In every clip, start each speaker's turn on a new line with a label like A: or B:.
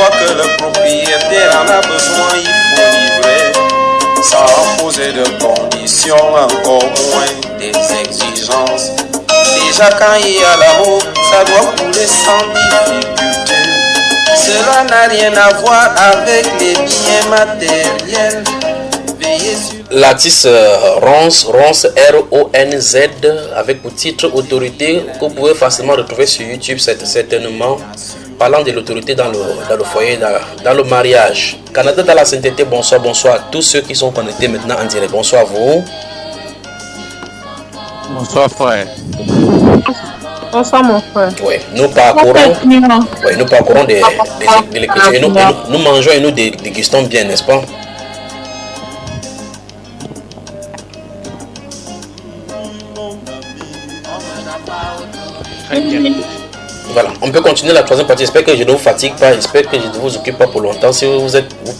A: fois que le propriétaire en a besoin, il faut livrer, sans poser de conditions, encore moins des exigences. Déjà quand il y a l'amour, ça doit couler sans difficulté. Cela n'a rien à voir avec les biens matériels.
B: L'artiste Ronz, R-O-N-Z, avec pour titre Autorité, que vous pouvez facilement retrouver sur YouTube, certainement, parlant de l'autorité dans le foyer, dans le mariage. Canada dans la sainteté, bonsoir, bonsoir à tous ceux qui sont connectés maintenant en direct. Bonsoir à vous.
C: Bonsoir frère.
D: Bonsoir mon frère.
B: Oui, nous parcourons des lectures et nous mangeons et nous dégustons bien, n'est-ce pas?
C: Très bien.
B: Voilà, on peut continuer la troisième partie. J'espère que je ne vous fatigue pas, j'espère que je ne vous occupe pas pour longtemps. Si vous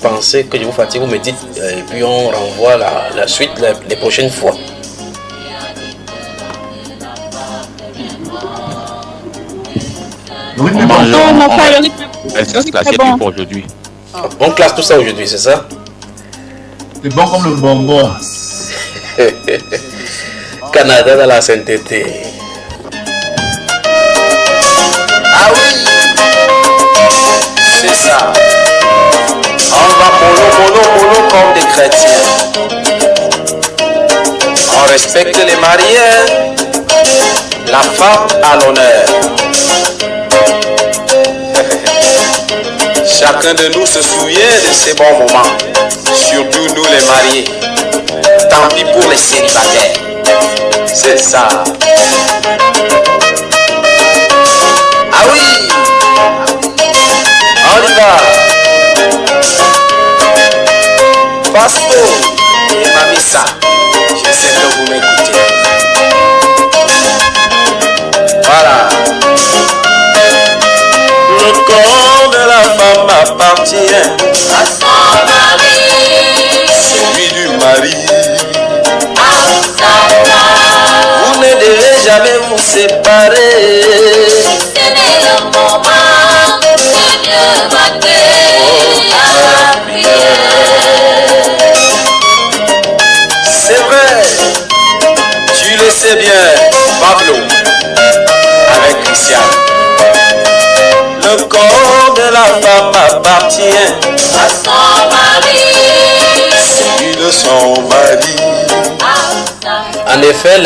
B: pensez que je vous fatigue, vous me dites et puis on renvoie la suite les prochaines fois.
C: C'est bon pour aujourd'hui.
B: On classe tout ça aujourd'hui, c'est ça?
E: C'est bon comme le bonbon.
B: Canada dans la sainteté.
A: Ah oui, c'est ça. On va mollo comme des chrétiens. On respecte les mariés, la femme à l'honneur. Chacun de nous se souvient de ces bons moments, surtout nous les mariés. Tant pis pour les célibataires. C'est ça. Ah oui, on y va. Pasto et Mamissa, je sais que vous m'écoutez. Voilà. Le corps de la femme appartient à son mari, celui du mari à sa femme. Vous ne devez jamais vous séparer. Ce n'est le moment que Dieu va créer à la prière. C'est vrai, tu le sais bien, Pablo, avec Christian. Le corps de la femme appartient à son mari, celui de son mari.
B: En effet,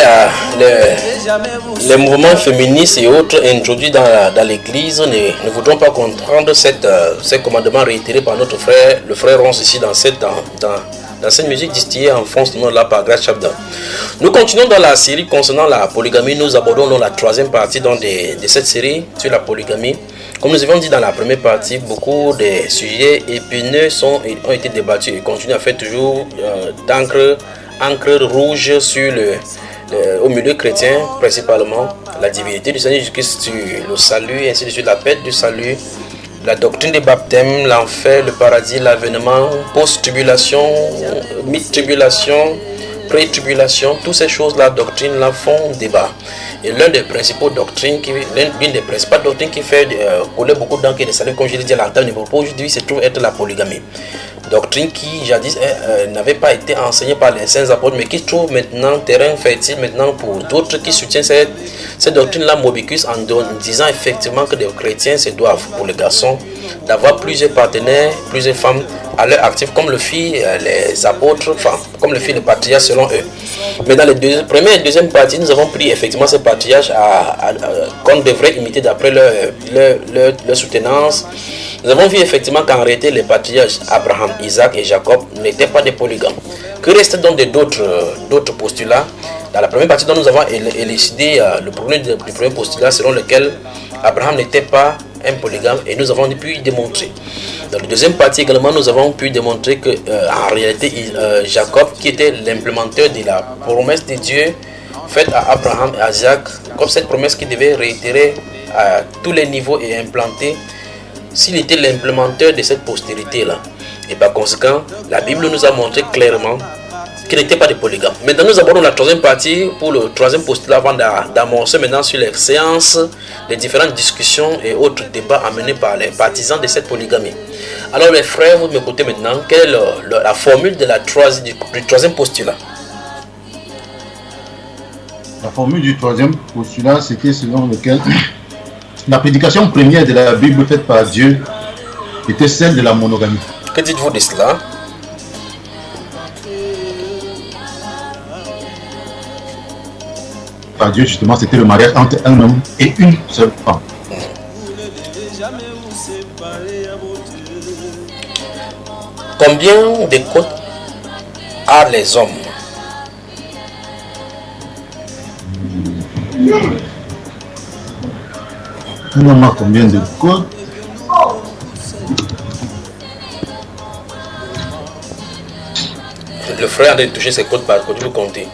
B: les mouvements féministes et autres introduits dans l'église ne voudront pas comprendre ces commandements réitérés par notre frère, le frère Ronz ici dans cette musique distillée en France, là par Grace Chapman. Nous continuons dans la série concernant la polygamie. Nous abordons dans la troisième partie de cette série sur la polygamie. Comme nous avions dit dans la première partie, beaucoup de sujets épineux ont été débattus et continuent à faire toujours d'encre rouge sur au milieu chrétien, principalement la divinité du Seigneur Jésus-Christ, le salut, ainsi de suite, la paix du salut, la doctrine des baptêmes, l'enfer, le paradis, l'avènement, post-tribulation, mid-tribulation, pré-tribulation, toutes ces choses-là, doctrines-là font débat. Et l'une des principales doctrines qui fait couler beaucoup d'encre et de salut, comme je l'ai dit à l'entame de propos, aujourd'hui se trouve être la polygamie. Doctrine qui jadis n'avait pas été enseignée par les saints apôtres, mais qui trouve maintenant terrain fertile maintenant pour d'autres qui soutiennent cette doctrine-là mobicus en disant effectivement que les chrétiens se doivent, pour les garçons, d'avoir plusieurs partenaires, plusieurs femmes à leur actif, comme le fit les apôtres, enfin, comme le fit les patriarches selon eux. Mais dans les première et deuxième partie, nous avons pris effectivement ces patriarches qu'on devrait imiter d'après leur soutenance. Nous avons vu effectivement qu'en réalité, les patriarches Abraham, Isaac et Jacob n'étaient pas des polygames. Que restent donc d'autres postulats? Dans la première partie, dont nous avons élucidé le premier postulat selon lequel Abraham n'était pas un polygame et nous avons pu démontrer. Dans la deuxième partie également, nous avons pu démontrer que en réalité, Jacob, qui était l'implémenteur de la promesse de Dieu faite à Abraham et à Isaac, comme cette promesse qui devait réitérer à tous les niveaux et implanter, s'il était l'implémenteur de cette postérité-là. Et par conséquent, la Bible nous a montré clairement qu'il n'était pas de polygame. Maintenant, nous abordons la troisième partie pour le troisième postulat avant d'amorcer maintenant sur les séances, les différentes discussions et autres débats amenés par les partisans de cette polygamie. Alors les frères, vous m'écoutez maintenant. Quelle est la formule de du troisième postulat?
E: La formule du troisième postulat, c'était selon lequel la prédication première de la Bible faite par Dieu était celle de la monogamie.
B: Que dites-vous de cela?
E: Par Dieu, justement, c'était le mariage entre un homme et une seule femme.
B: Combien de côtes a les hommes?
E: Un homme a combien de côtes?
B: Le frère a touché ses côtes par côte, vous comptez.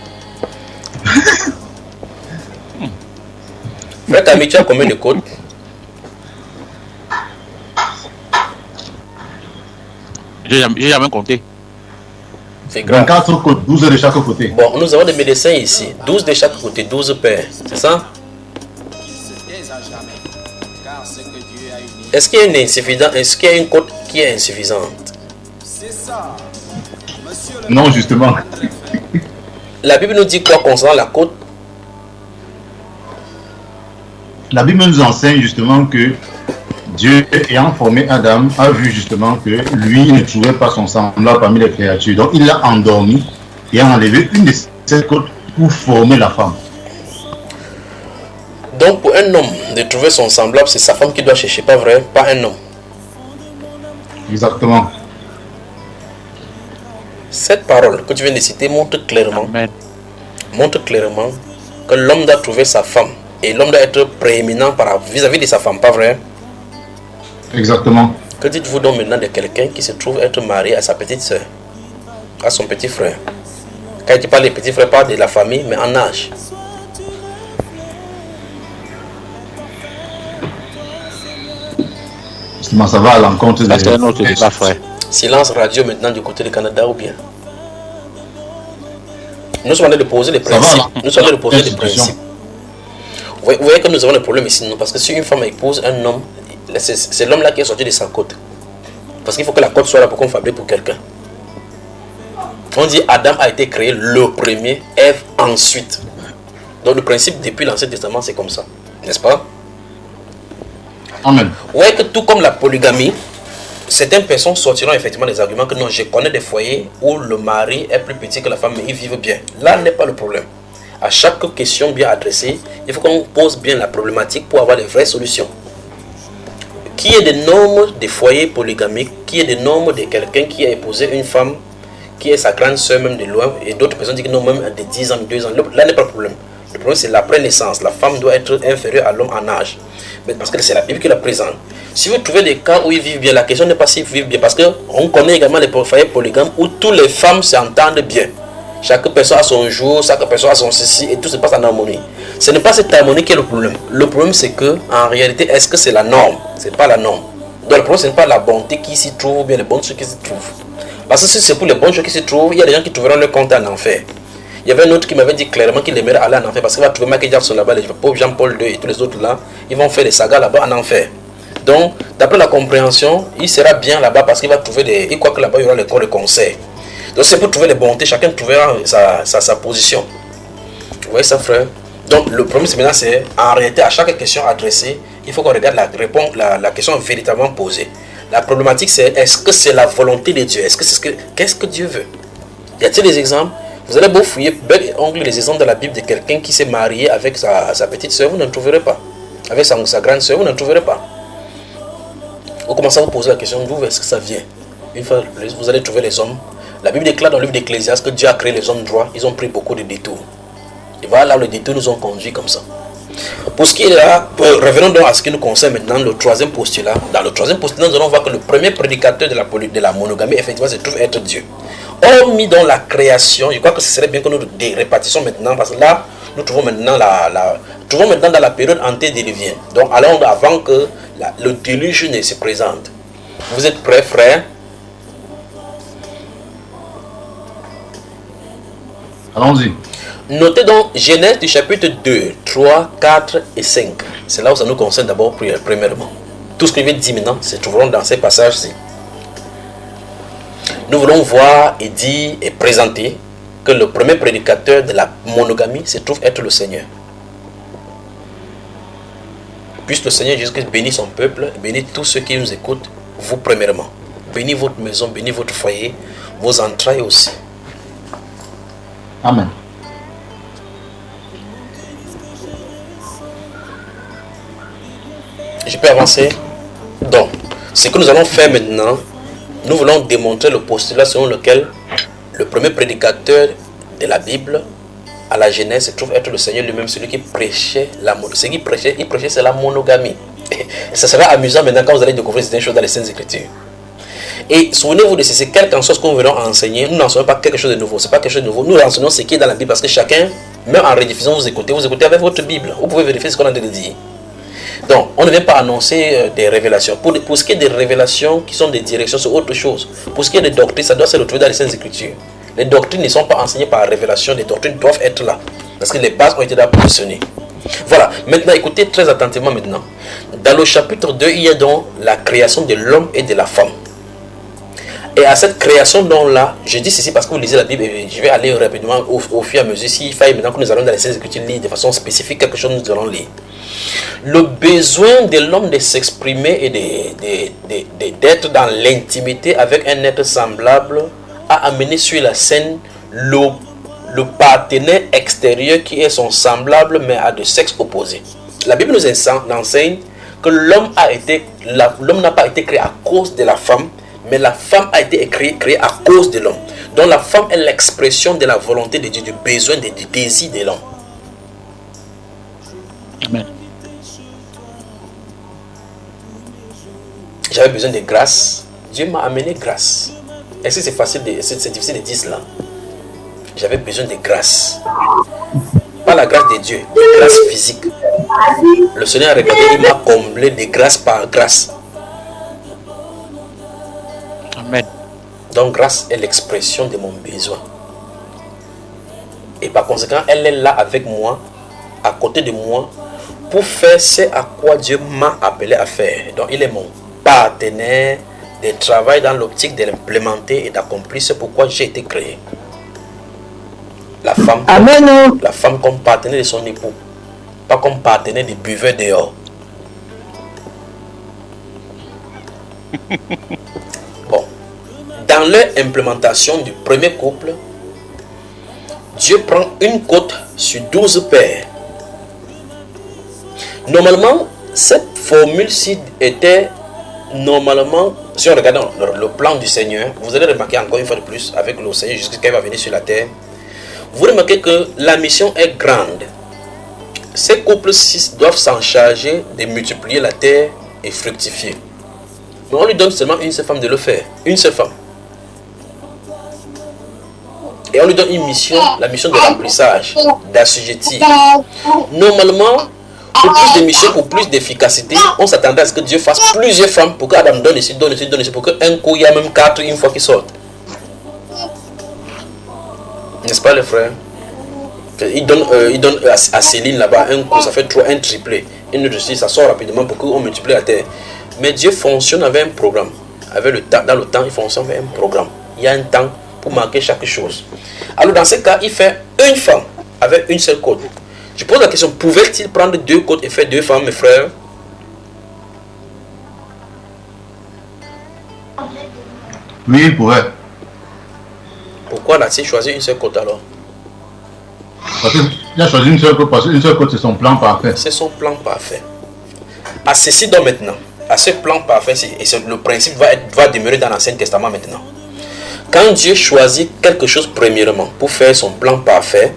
B: Frère Camille, tu as combien de côtes?
C: J'ai jamais compté.
B: C'est grave.
E: 24 côtes, 12 de chaque côté.
B: Bon, nous avons des médecins ici. 12 de chaque côté, 12 paires. C'est ça? Est-ce qu'il y a une insuffisance? Est-ce qu'il y a une côte qui est insuffisante?
E: Non, justement.
B: La Bible nous dit quoi concernant la côte?
E: La Bible nous enseigne justement que Dieu, ayant formé Adam, a vu justement que lui ne trouvait pas son semblable parmi les créatures. Donc il l'a endormi et a enlevé une de ses côtes pour former la femme.
B: Donc pour un homme de trouver son semblable, c'est sa femme qui doit chercher, pas vrai? Pas un homme.
E: Exactement.
B: Cette parole que tu viens de citer montre clairement que l'homme doit trouver sa femme. Et l'homme doit être prééminent vis-à-vis de sa femme, pas vrai?
E: Exactement.
B: Que dites-vous donc maintenant de quelqu'un qui se trouve être marié à sa petite soeur, à son petit frère? Quand tu parles des petits frères, pas de la famille, mais en âge.
E: Justement, ça va à l'encontre de...
C: C'est un autre débat, frère.
B: Silence radio maintenant du côté du Canada ou bien? Nous sommes en train de poser les principes. Nous sommes en train de poser les principes. Vous voyez que nous avons un problème ici, non? Parce que si une femme épouse un homme, c'est l'homme là qui est sorti de sa côte. Parce qu'il faut que la côte soit là pour qu'on fabrique pour quelqu'un. On dit Adam a été créé le premier, Ève ensuite. Donc le principe depuis l'Ancien Testament c'est comme ça, n'est-ce pas?
E: Amen.
B: Vous voyez que tout comme la polygamie, certaines personnes sortiront effectivement des arguments que non, je connais des foyers où le mari est plus petit que la femme mais ils vivent bien. Là n'est pas le problème. À chaque question bien adressée, il faut qu'on pose bien la problématique pour avoir des vraies solutions. Qui est des normes des foyers polygamiques, qui est des normes de quelqu'un qui a épousé une femme qui est sa grande soeur même de loin, et d'autres personnes disent que non, même à des 10 ans, 2 ans, là n'est pas le problème. Le problème c'est l'après-naissance. La femme doit être inférieure à l'homme en âge. Mais parce que c'est la Bible qui la présente. Si vous trouvez des cas où ils vivent bien, la question n'est pas s'ils vivent bien, parce qu'on connaît également les foyers polygames où toutes les femmes s'entendent bien. Chaque personne a son jour, chaque personne a son ceci, et tout se passe en harmonie. Ce n'est pas cette harmonie qui est le problème. Le problème c'est que, en réalité, est-ce que c'est la norme? Ce n'est pas la norme. Donc le problème ce n'est pas la bonté qui s'y trouve, ou bien les bonnes choses qui s'y trouvent. Parce que si c'est pour les bonnes choses qui s'y trouvent, il y a des gens qui trouveront leur compte en enfer. Il y avait un autre qui m'avait dit clairement qu'il aimerait aller en enfer parce qu'il va trouver Michael Jackson là-bas, les pauvres Jean-Paul II et tous les autres là, ils vont faire des sagas là-bas en enfer. Donc, d'après la compréhension, il sera bien là-bas parce qu'il va trouver des... Il croit que là-bas, il y aura les corps de conseil. Donc, c'est pour trouver les bontés, chacun trouvera sa position. Vous voyez ça, frère? Donc, le problème, c'est maintenant, c'est en réalité, à chaque question adressée, il faut qu'on regarde la question véritablement posée. La problématique, c'est est-ce que c'est la volonté de Dieu? Qu'est-ce que Dieu veut? Y a-t-il des exemples? Vous allez beau fouiller bel et ongle les exemples de la Bible de quelqu'un qui s'est marié avec sa petite soeur, vous n'en trouverez pas. Avec sa grande soeur, vous n'en trouverez pas. Vous commencez à vous poser la question, d'où est-ce que ça vient? Une fois de plus, vous allez trouver les hommes. La Bible déclare dans le livre d'Ecclésiaste que Dieu a créé les hommes droits, ils ont pris beaucoup de détours. Et voilà, les détours nous ont conduits comme ça. Pour ce qui est là, revenons donc à ce qui nous concerne maintenant, le troisième postulat. Dans le troisième postulat, nous allons voir que le premier prédicateur de la monogamie, effectivement, se trouve être Dieu. Hormis dans la création, je crois que ce serait bien que nous répartissions maintenant, parce que là, nous trouvons maintenant dans la période antédiluvienne. Donc, allons avant que le déluge ne se présente. Vous êtes prêts, frères?
E: Allons-y.
B: Notez donc Genèse du chapitre 2, 3, 4 et 5. C'est là où ça nous concerne d'abord premièrement. Tout ce que je vais dire maintenant se trouveront dans ces passages-ci. Nous voulons voir et dire et présenter que le premier prédicateur de la monogamie se trouve être le Seigneur. Puisse le Seigneur Jésus-Christ bénir son peuple, bénir tous ceux qui nous écoutent, vous premièrement. Bénis votre maison, bénis votre foyer, vos entrailles aussi.
E: Amen.
B: Je peux avancer? Donc, ce que nous allons faire maintenant, nous voulons démontrer le postulat selon lequel le premier prédicateur de la Bible à la Genèse se trouve être le Seigneur lui-même, celui qui prêchait la monogamie. Ce qu'il prêchait, c'est la monogamie. Et ça sera amusant maintenant quand vous allez découvrir certaines choses dans les Saintes Écritures. Et souvenez-vous de ceci, quel qu'en soit ce que nous venons enseigner, nous n'enseignons pas quelque chose de nouveau. C'est pas quelque chose de nouveau. Nous enseignons ce qui est dans la Bible parce que chacun, même en rediffusion, vous écoutez avec votre Bible. Vous pouvez vérifier ce qu'on a de dire. Donc, on ne vient pas annoncer des révélations. Pour ce qui est des révélations qui sont des directions, c'est autre chose. Pour ce qui est des doctrines, ça doit se retrouver dans les Saintes Écritures. Les doctrines ne sont pas enseignées par révélation, les doctrines doivent être là. Parce que les bases ont été là positionnées. Voilà, maintenant écoutez très attentivement maintenant. Dans le chapitre 2, il y a donc la création de l'homme et de la femme. Et à cette création donc-là, je dis ceci parce que vous lisez la Bible et je vais aller rapidement au fur et à mesure. S'il faille maintenant que nous allons dans les Saintes Écritures lire de façon spécifique quelque chose, nous allons lire. Le besoin de l'homme de s'exprimer et d'être dans l'intimité avec un être semblable a amené sur la scène le partenaire extérieur qui est son semblable mais à de sexes opposés. La Bible nous enseigne que l'homme n'a pas été créé à cause de la femme, mais la femme a été créée à cause de l'homme. Donc la femme est l'expression de la volonté de Dieu, du besoin, du désir de l'homme.
C: Amen.
B: J'avais besoin de grâce. Dieu m'a amené grâce. Est-ce que c'est facile, c'est difficile de dire cela? J'avais besoin de grâce. Pas la grâce de Dieu, de grâce physique. Le Seigneur a regardé, il m'a comblé de grâce par grâce.
C: Amen.
B: Donc grâce est l'expression de mon besoin. Et par conséquent, elle est là avec moi, à côté de moi, pour faire ce à quoi Dieu m'a appelé à faire. Donc il est mon partenaire de travail dans l'optique de l'implémenter et d'accomplir ce pourquoi j'ai été créé. La femme comme partenaire de son époux, pas comme partenaire de buveur dehors. Bon, dans leur implémentation du premier couple, Dieu prend une côte sur 12 paires. Normalement, cette formule-ci était normalement, si on regarde le plan du Seigneur, vous allez remarquer encore une fois de plus avec le Seigneur jusqu'à qu'il va venir sur la terre. Vous remarquez que la mission est grande. Ces couples-ci doivent s'en charger de multiplier la terre et fructifier. Mais on lui donne seulement une seule femme de le faire. Une seule femme. Et on lui donne une mission, la mission de remplissage, d'assujettir. Normalement, pour plus de mission, pour plus d'efficacité, on s'attendait à ce que Dieu fasse plusieurs femmes pour qu'Adam donne ici, pour qu'un coup, il y a même 4 une fois qu'ils sortent. N'est-ce pas les frères? Il donne à Céline là-bas un coup, ça fait 3, un triplé. Une autre ça sort rapidement pour qu'on multiplie la terre. Mais Dieu fonctionne avec un programme. Avec le temps, dans le temps, il fonctionne avec un programme. Il y a un temps pour marquer chaque chose. Alors dans ce cas, il fait une femme avec une seule côte. Je pose la question, pouvait-il prendre 2 côtes et faire 2 femmes, mes frères?
E: Oui, il pourrait.
B: Pourquoi a-t-il choisi une seule côte alors?
E: Parce qu'il a choisi une seule côte, parce qu'une seule côte, c'est son plan parfait.
B: C'est son plan parfait. À ceci donc maintenant, à ce plan parfait, et le principe va demeurer dans l'Ancien Testament maintenant. Quand Dieu choisit quelque chose premièrement pour faire son plan parfait,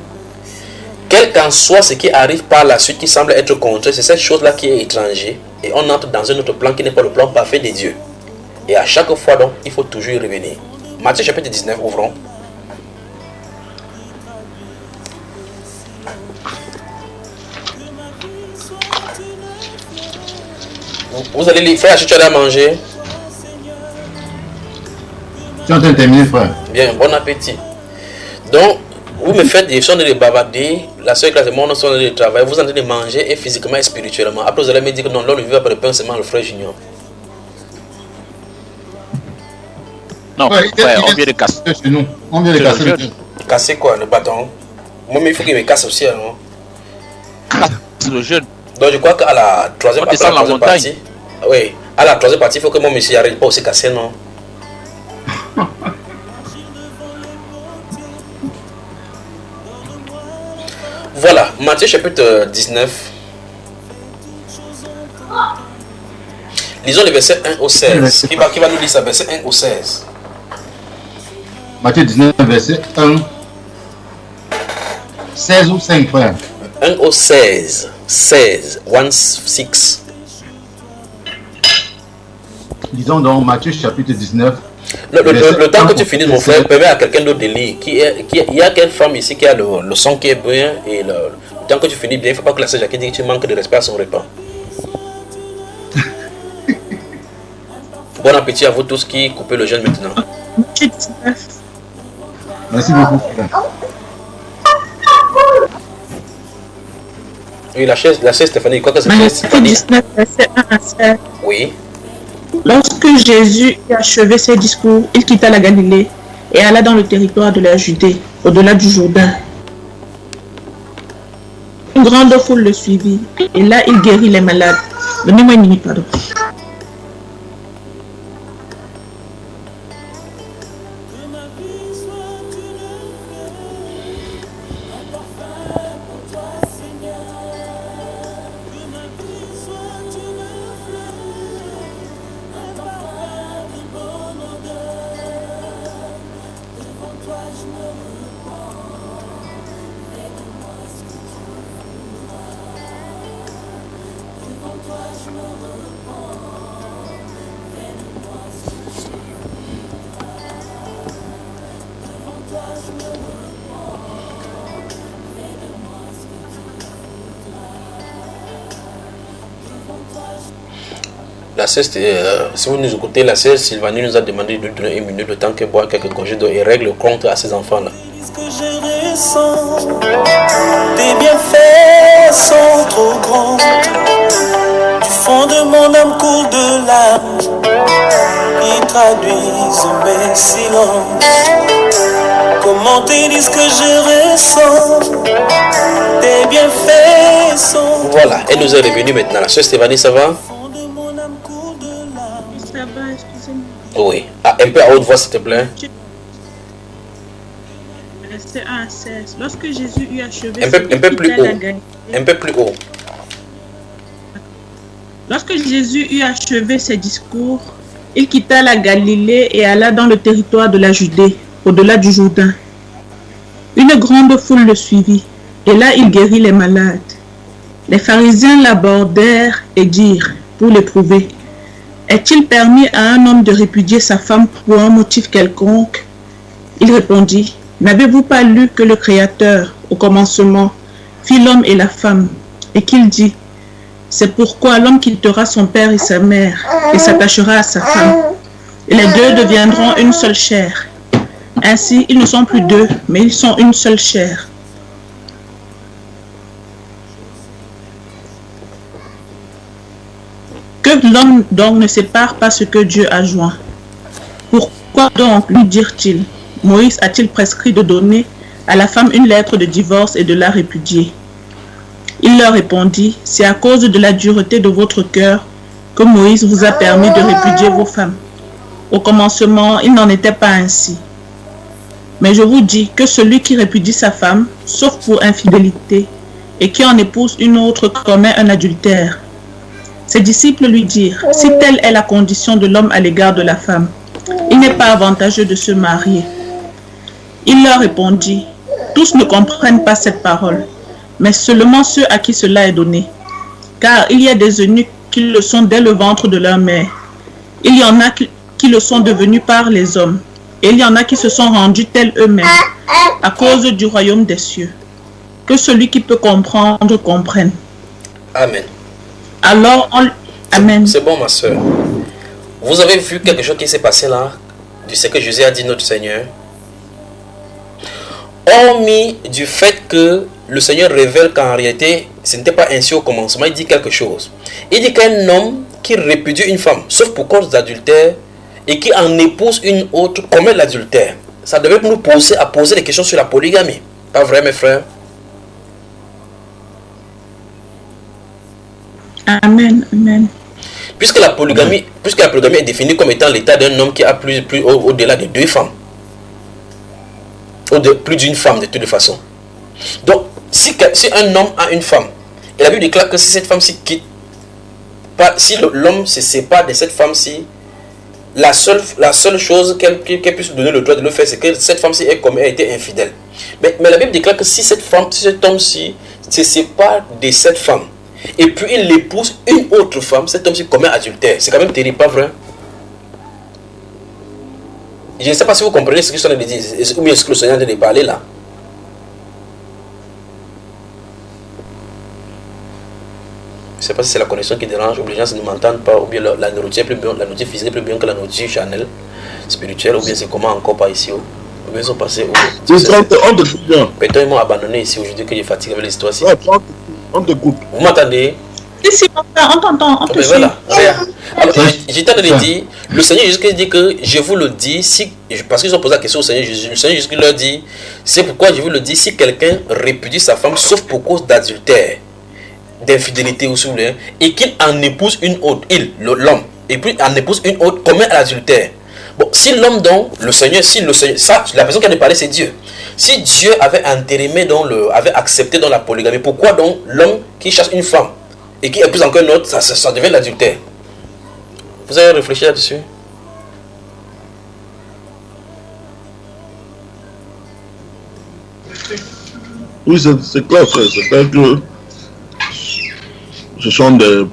B: quel qu'en soit ce qui arrive par la suite qui semble être contraire, c'est cette chose-là qui est étranger. Et on entre dans un autre plan qui n'est pas le plan parfait de Dieu. Et à chaque fois donc, il faut toujours y revenir. Matthieu chapitre 19, ouvrons. Vous allez les faire, tu as à manger.
E: Tu es en train de terminer, frère.
B: Bien, bon appétit. Donc, vous me faites des choses de bavarder, la seule classe de mon son de travail, vous êtes en train de manger et physiquement et spirituellement. Après, vous allez me dire que non, l'homme ne vit pas par le pain, seulement le frère Junior.
C: Non,
E: Ouais,
C: frère, on vient de casser.
E: Chez nous. On vient de
C: C'est
E: casser
C: le
E: le
C: jeune.
E: jeune.
B: Casser quoi, le bâton? Moi, mais il faut qu'il me casse aussi, non?
C: C'est le jeune.
B: Donc, je crois qu'à la troisième
C: On descend la montagne.
B: partie, oui, à la troisième partie, il faut que mon monsieur n'arrive pas aussi casser, non? Voilà, Matthieu chapitre 19. Lisons les versets 1 au 16. Qui va nous lire ça, verset 1 au 16?
E: Matthieu 19, verset 1. 16 ou 5, frère.
B: 1 au 16. 16. 1, 6.
E: Lisons donc Matthieu chapitre 19.
B: Le temps que tu finisses, mon frère, permet à quelqu'un d'autre de lire. Il y a quelle femme ici qui a le son qui est bien et le temps que tu finis bien, il ne faut pas que la sœur Jackie dise que tu manques de respect à son repas. Bon appétit à vous tous qui coupez le jeûne maintenant.
E: Merci beaucoup, frère.
B: Oui, la chaise Stéphanie, quoi que c'est
D: Matthieu
B: Stéphanie?
D: 19, verset 1 à 7.
B: Oui.
D: Lorsque Jésus eut achevé ses discours, il quitta la Galilée et alla dans le territoire de la Judée, au-delà du Jourdain. Une grande foule le suivit, et là il guérit les malades. Donnez-moi une minute, pardon.
B: La sœur, si vous nous écoutez, la sœur Sylvanie nous a demandé de donner une minute de temps qu'elle boit quelques gorgées d'eau et règle le compte à ses enfants-là.
A: Ce que je ressens, tes bienfaits sont trop grands. Du fond de mon âme coule de larmes qui traduisent mes silences. Comment te dire ce que je ressens, tes bienfaits sont.
B: Voilà, elle nous est revenue maintenant. La sœur Stéphanie, ça va?
D: Ça va, excusez-moi.
B: Oui. Ah, un peu à haute voix, s'il te plaît.
D: Verset 1 à 16. Lorsque Jésus eut achevé
B: Un peu plus haut.
D: la Galilée.
B: Un peu plus haut.
D: Lorsque Jésus eut achevé ses discours, il quitta la Galilée et alla dans le territoire de la Judée, au-delà du Jourdain. Une grande foule le suivit, et là il guérit les malades. Les pharisiens l'abordèrent et dirent, pour l'éprouver, est-il permis à un homme de répudier sa femme pour un motif quelconque? Il répondit, n'avez-vous pas lu que le Créateur, au commencement, fit l'homme et la femme, et qu'il dit, c'est pourquoi l'homme quittera son père et sa mère et s'attachera à sa femme. Et les deux deviendront une seule chair. Ainsi, ils ne sont plus deux, mais ils sont une seule chair. Que l'homme donc ne sépare pas ce que Dieu a joint. Pourquoi donc, lui dirent-ils, Moïse a-t-il prescrit de donner à la femme une lettre de divorce et de la répudier? Il leur répondit, c'est à cause de la dureté de votre cœur que Moïse vous a permis de répudier vos femmes. Au commencement, il n'en était pas ainsi. Mais je vous dis que celui qui répudie sa femme, sauf pour infidélité, et qui en épouse une autre commet un adultère. Ses disciples lui dirent, si telle est la condition de l'homme à l'égard de la femme, il n'est pas avantageux de se marier. Il leur répondit, tous ne comprennent pas cette parole, mais seulement ceux à qui cela est donné. Car il y a des eunuques qui le sont dès le ventre de leur mère. Il y en a qui le sont devenus par les hommes. Et il y en a qui se sont rendus tels eux-mêmes, à cause du royaume des cieux. Que celui qui peut comprendre, comprenne.
B: Amen.
D: Alors, Amen.
B: C'est bon, ma soeur. Vous avez vu quelque chose qui s'est passé là, de ce que Jésus a dit notre Seigneur? Hormis du fait que le Seigneur révèle qu'en réalité, ce n'était pas ainsi au commencement, il dit quelque chose. Il dit qu'un homme qui répudie une femme, sauf pour cause d'adultère, et qui en épouse une autre commet l'adultère. Ça devait nous pousser à poser des questions sur la polygamie. Pas vrai, mes frères?
D: Amen, amen.
B: Puisque la polygamie est définie comme étant l'état d'un homme qui a plus au-delà de 2 femmes. Plus d'une femme de toute façon. Donc, si un homme a une femme, et la Bible déclare que si cette femme-ci quitte, si l'homme se sépare de cette femme-ci, la seule chose qu'elle puisse donner le droit de le faire, c'est que cette femme-ci a été infidèle. Mais la Bible déclare que si cet homme-ci se sépare de cette femme, et puis il épouse une autre femme, cet homme-ci commet adultère. C'est quand même terrible, pas vrai? Je ne sais pas si vous comprenez ce que je suis en train de dire, ou bien ce que le Seigneur est en train de parler là. Je ne sais pas si c'est la connexion qui dérange, ou les gens ne m'entendent pas, ou bien la nourriture est plus bien, la nourriture physique est plus bien que la nourriture charnelle, spirituelle, ou bien c'est comment encore pas ici, ou bien ils sont passés où. Peut-être ils m'ont abandonné ici aujourd'hui que j'ai fatigué avec l'histoire ici.
F: On t'écoute.
B: Vous m'entendez?
D: Si, on t'entend, on te suit.
B: Voilà. Alors, j'étais en train de dire, le Seigneur Jésus dit que je vous le dis, parce qu'ils ont posé la question au Seigneur Jésus, le Seigneur Jésus leur dit, c'est pourquoi je vous le dis, si quelqu'un répudie sa femme, sauf pour cause d'adultère, d'infidélité ou soulein, et qu'il en épouse une autre, l'homme, et puis en épouse une autre, commet l'adultère. Bon, si l'homme donc, le Seigneur, ça, la personne qui a parlé, c'est Dieu. Si Dieu avait entérimé, avait accepté dans la polygamie, pourquoi donc l'homme qui cherche une femme et qui épouse encore une autre, ça devient l'adultère? Vous avez réfléchi là-dessus?
F: Oui, c'est clair, c'est clair que ce sont des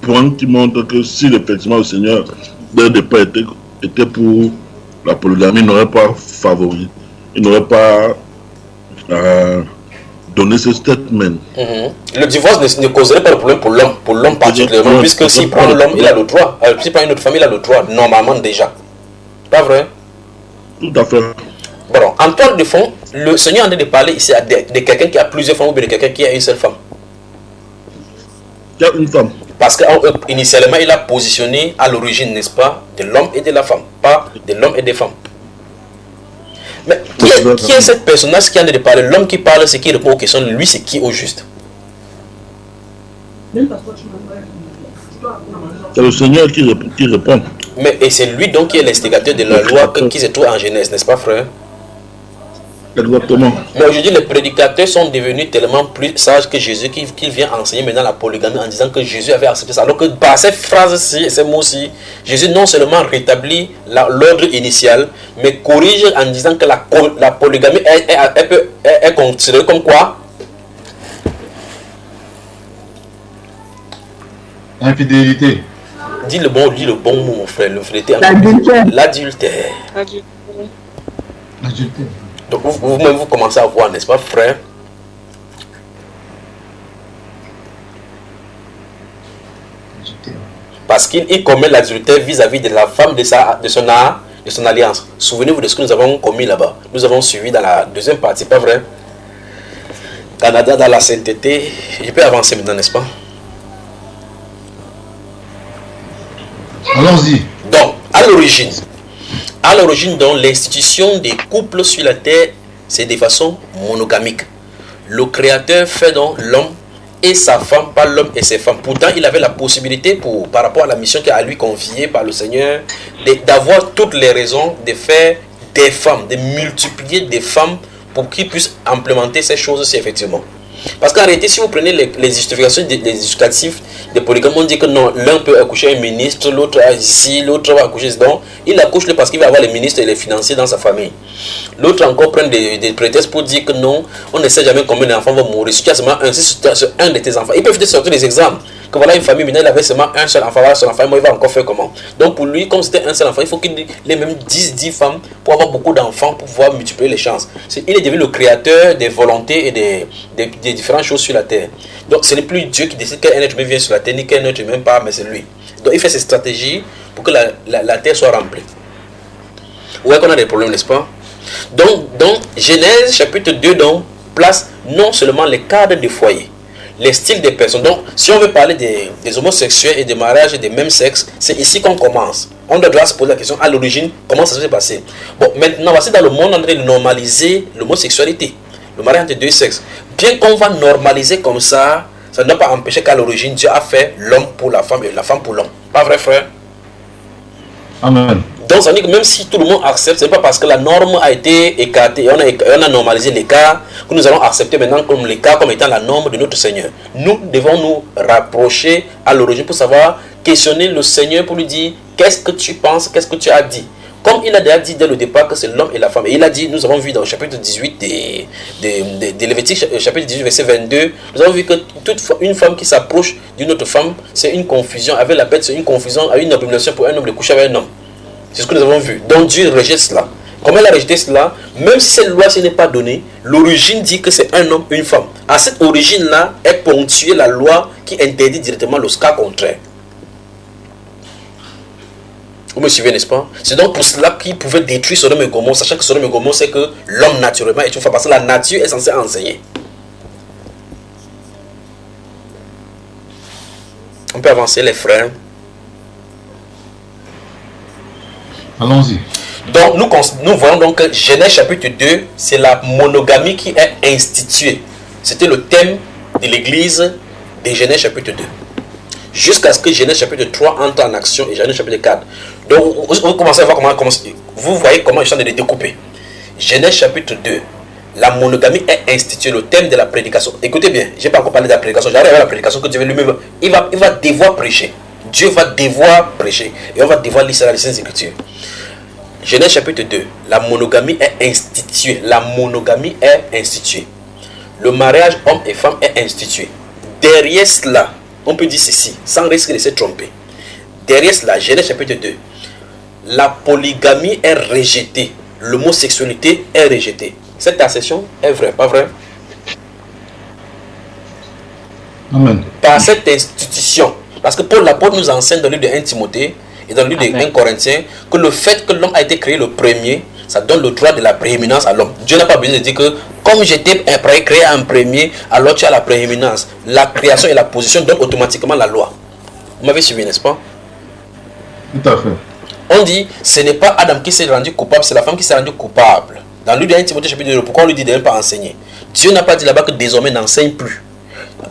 F: points qui montrent que si effectivement le Seigneur, dès le départ, était pour la polygamie, il n'aurait pas favorisé, il n'aurait pas donné ce statement.
B: Le divorce ne causerait pas de problème pour l'homme particulièrement, puisque s'il prend l'homme, il a le droit. S'il prend une autre femme, il a le droit, normalement déjà. Pas vrai?
F: Tout à fait.
B: Bon, en toile de fond, le Seigneur est en train de parler ici de quelqu'un qui a plusieurs femmes ou bien de quelqu'un qui a une seule femme.
F: Il y a une femme.
B: Parce qu'initialement, il a positionné à l'origine, n'est-ce pas, de l'homme et de la femme, pas de l'homme et des femmes. Mais qui est cette personnage qui en est de parler? L'homme qui parle, c'est qui répond aux questions. Lui, c'est qui au juste?
F: C'est le Seigneur qui répond.
B: Mais et c'est lui donc qui est l'instigateur de la loi qui se trouve en Genèse, n'est-ce pas, frère?
F: Exactement.
B: Mais aujourd'hui, les prédicateurs sont devenus tellement plus sages que Jésus qui vient enseigner maintenant la polygamie en disant que Jésus avait accepté ça. Alors que par ces phrases-ci, ces mots-ci, Jésus non seulement rétablit l'ordre initial, mais corrige en disant que la polygamie est considérée comme quoi?
E: Infidélité.
B: Dis le bon mot, mon frère.
D: L'adultère.
B: L'adultère. Donc vous-même, vous commencez à voir, n'est-ce pas, frère? Parce qu'il commet l'adultère vis-à-vis de la femme de son alliance. Souvenez-vous de ce que nous avons commis là-bas. Nous avons suivi dans la deuxième partie, pas vrai? Canada dans la sainteté. Je peux avancer maintenant, n'est-ce pas?
E: Allons-y.
B: Donc, à l'origine, donc, l'institution des couples sur la terre, c'est de façon monogamique. Le Créateur fait donc l'homme et sa femme, pas l'homme et ses femmes. Pourtant, il avait la possibilité, par rapport à la mission qui a lui confiée par le Seigneur, d'avoir toutes les raisons de faire des femmes, de multiplier des femmes pour qu'ils puissent implémenter ces choses-ci, effectivement. Parce qu'en réalité, si vous prenez les justifications, les justificatifs des polygames, on dit que non, l'un peut accoucher un ministre, l'autre ici, l'autre va accoucher donc il accouche parce qu'il va avoir les ministres et les financiers dans sa famille. L'autre encore prend des prétextes pour dire que non, on ne sait jamais combien d'enfants vont mourir. Si tu as seulement un de tes enfants, ils peuvent te sortir des exemples. Que voilà une famille, maintenant il avait seulement un seul enfant, voilà son enfant, moi il va encore faire comment? Donc pour lui, comme c'était un seul enfant, il faut qu'il ait même 10 femmes pour avoir beaucoup d'enfants, pour pouvoir multiplier les chances. Il est devenu le créateur des volontés et des différentes choses sur la terre. Donc ce n'est plus Dieu qui décide quel être humain vient sur la terre, ni quel être humain part, mais c'est lui. Donc il fait ses stratégies pour que la terre soit remplie. Vous voyez qu'on a des problèmes, n'est-ce pas? Donc dans Genèse chapitre 2, donc, place non seulement les cadres de foyer, les styles des personnes. Donc, si on veut parler des homosexuels et des mariages des mêmes sexes, c'est ici qu'on commence. On doit se poser la question à l'origine, comment ça s'est passé. Bon, maintenant, voici dans le monde, on est en train de normaliser l'homosexualité, le mariage entre deux sexes. Bien qu'on va normaliser comme ça ne doit pas empêcher qu'à l'origine, Dieu a fait l'homme pour la femme et la femme pour l'homme. Pas vrai, frère?
E: Amen.
B: Donc, ça veut dire que même si tout le monde accepte, ce n'est pas parce que la norme a été écartée, on a normalisé les cas, que nous allons accepter maintenant comme les cas comme étant la norme de notre Seigneur. Nous devons nous rapprocher à l'origine pour savoir, questionner le Seigneur pour lui dire, qu'est-ce que tu penses, qu'est-ce que tu as dit? Comme il a déjà dit dès le départ que c'est l'homme et la femme. Et il a dit, nous avons vu dans le chapitre 18 de Lévitique, chapitre 18, verset 22, nous avons vu que une femme qui s'approche d'une autre femme, c'est une confusion. Avec la bête, c'est une confusion, avec une abomination pour un homme de coucher avec un homme. C'est ce que nous avons vu. Donc Dieu rejette cela. Comme elle a rejeté cela, même si cette loi n'est pas donnée, l'origine dit que c'est un homme, une femme. À cette origine-là est ponctuée la loi qui interdit directement le cas contraire. Vous me suivez, n'est-ce pas? C'est donc pour cela qu'il pouvait détruire Sodome et Gomorrhe, sachant que Sodome et Gomorrhe, c'est que l'homme naturellement est une femme, parce que la nature est censée enseigner. On peut avancer, les frères.
E: Allons-y.
B: Donc, nous voyons donc que Genèse chapitre 2, c'est la monogamie qui est instituée. C'était le thème de l'église de Genèse chapitre 2. Jusqu'à ce que Genèse chapitre 3 entre en action et Genèse chapitre 4. Donc, vous commencez à voir comment vous voyez comment je suis en train de les découper. Genèse chapitre 2, la monogamie est instituée, le thème de la prédication. Écoutez bien, je n'ai pas encore parlé de la prédication, j'arrive à la prédication que Dieu lui-même, il va devoir prêcher. Dieu va devoir prêcher. Et on va devoir lire ça dans les Saintes Écritures. Genèse chapitre 2, la monogamie est instituée. La monogamie est instituée. Le mariage homme et femme est institué. Derrière cela, on peut dire ceci, sans risque de se tromper. Derrière cela, Genèse chapitre 2, la polygamie est rejetée. L'homosexualité est rejetée. Cette assertion est vraie, pas vrai?
E: Amen.
B: Par cette institution. Parce que Paul l'apôtre nous enseigne dans le livre de 1 Timothée et dans le livre de 1 Corinthiens que le fait que l'homme a été créé le premier, ça donne le droit de la prééminence à l'homme. Dieu n'a pas besoin de dire que comme j'étais créé en premier, alors tu as la prééminence. La création et la position donnent automatiquement la loi. Vous m'avez suivi, n'est-ce pas?
E: Tout à fait.
B: On dit, ce n'est pas Adam qui s'est rendu coupable, c'est la femme qui s'est rendue coupable. Dans le livre de 1 Timothée chapitre 2, pourquoi on lui dit de ne pas enseigner? Dieu n'a pas dit là-bas que désormais n'enseigne plus.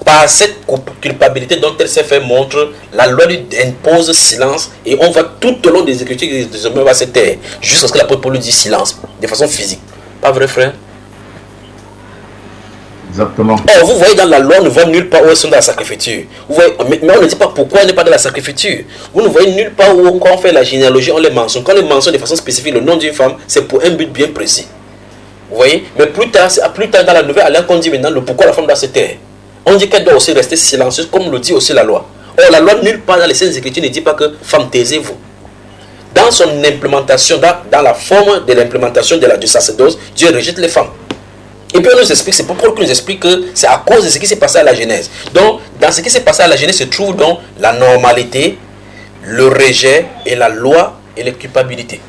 B: Par cette culpabilité dont elle s'est fait montre, la loi lui impose silence et on va tout au long des Écritures que désormais va se taire jusqu'à ce que l'apôtre Paul lui dise silence, de façon physique. Pas vrai, frère?
E: Exactement.
B: Or, vous voyez dans la loi, on ne voit nulle part où elles sont dans la sacrificature. Vous voyez, mais on ne dit pas pourquoi on n'est pas dans la sacrificature. Vous ne voyez nulle part où quand on fait la généalogie, on les mentionne. Quand on les mentionne de façon spécifique, le nom d'une femme, c'est pour un but bien précis. Vous voyez? Mais plus tard dans la nouvelle alliance, on dit maintenant le pourquoi la femme doit se taire. On dit qu'elle doit aussi rester silencieuse, comme le dit aussi la loi. Or, la loi, nulle part dans les Saintes Écritures, ne dit pas que femme, taisez-vous. Dans son implémentation, dans la forme de l'implémentation du sacerdoce, Dieu rejette les femmes. Et puis on nous explique, c'est pourquoi on nous explique que c'est à cause de ce qui s'est passé à la Genèse. Donc, dans ce qui s'est passé à la Genèse se trouve donc la normalité, le rejet et la loi et la culpabilité.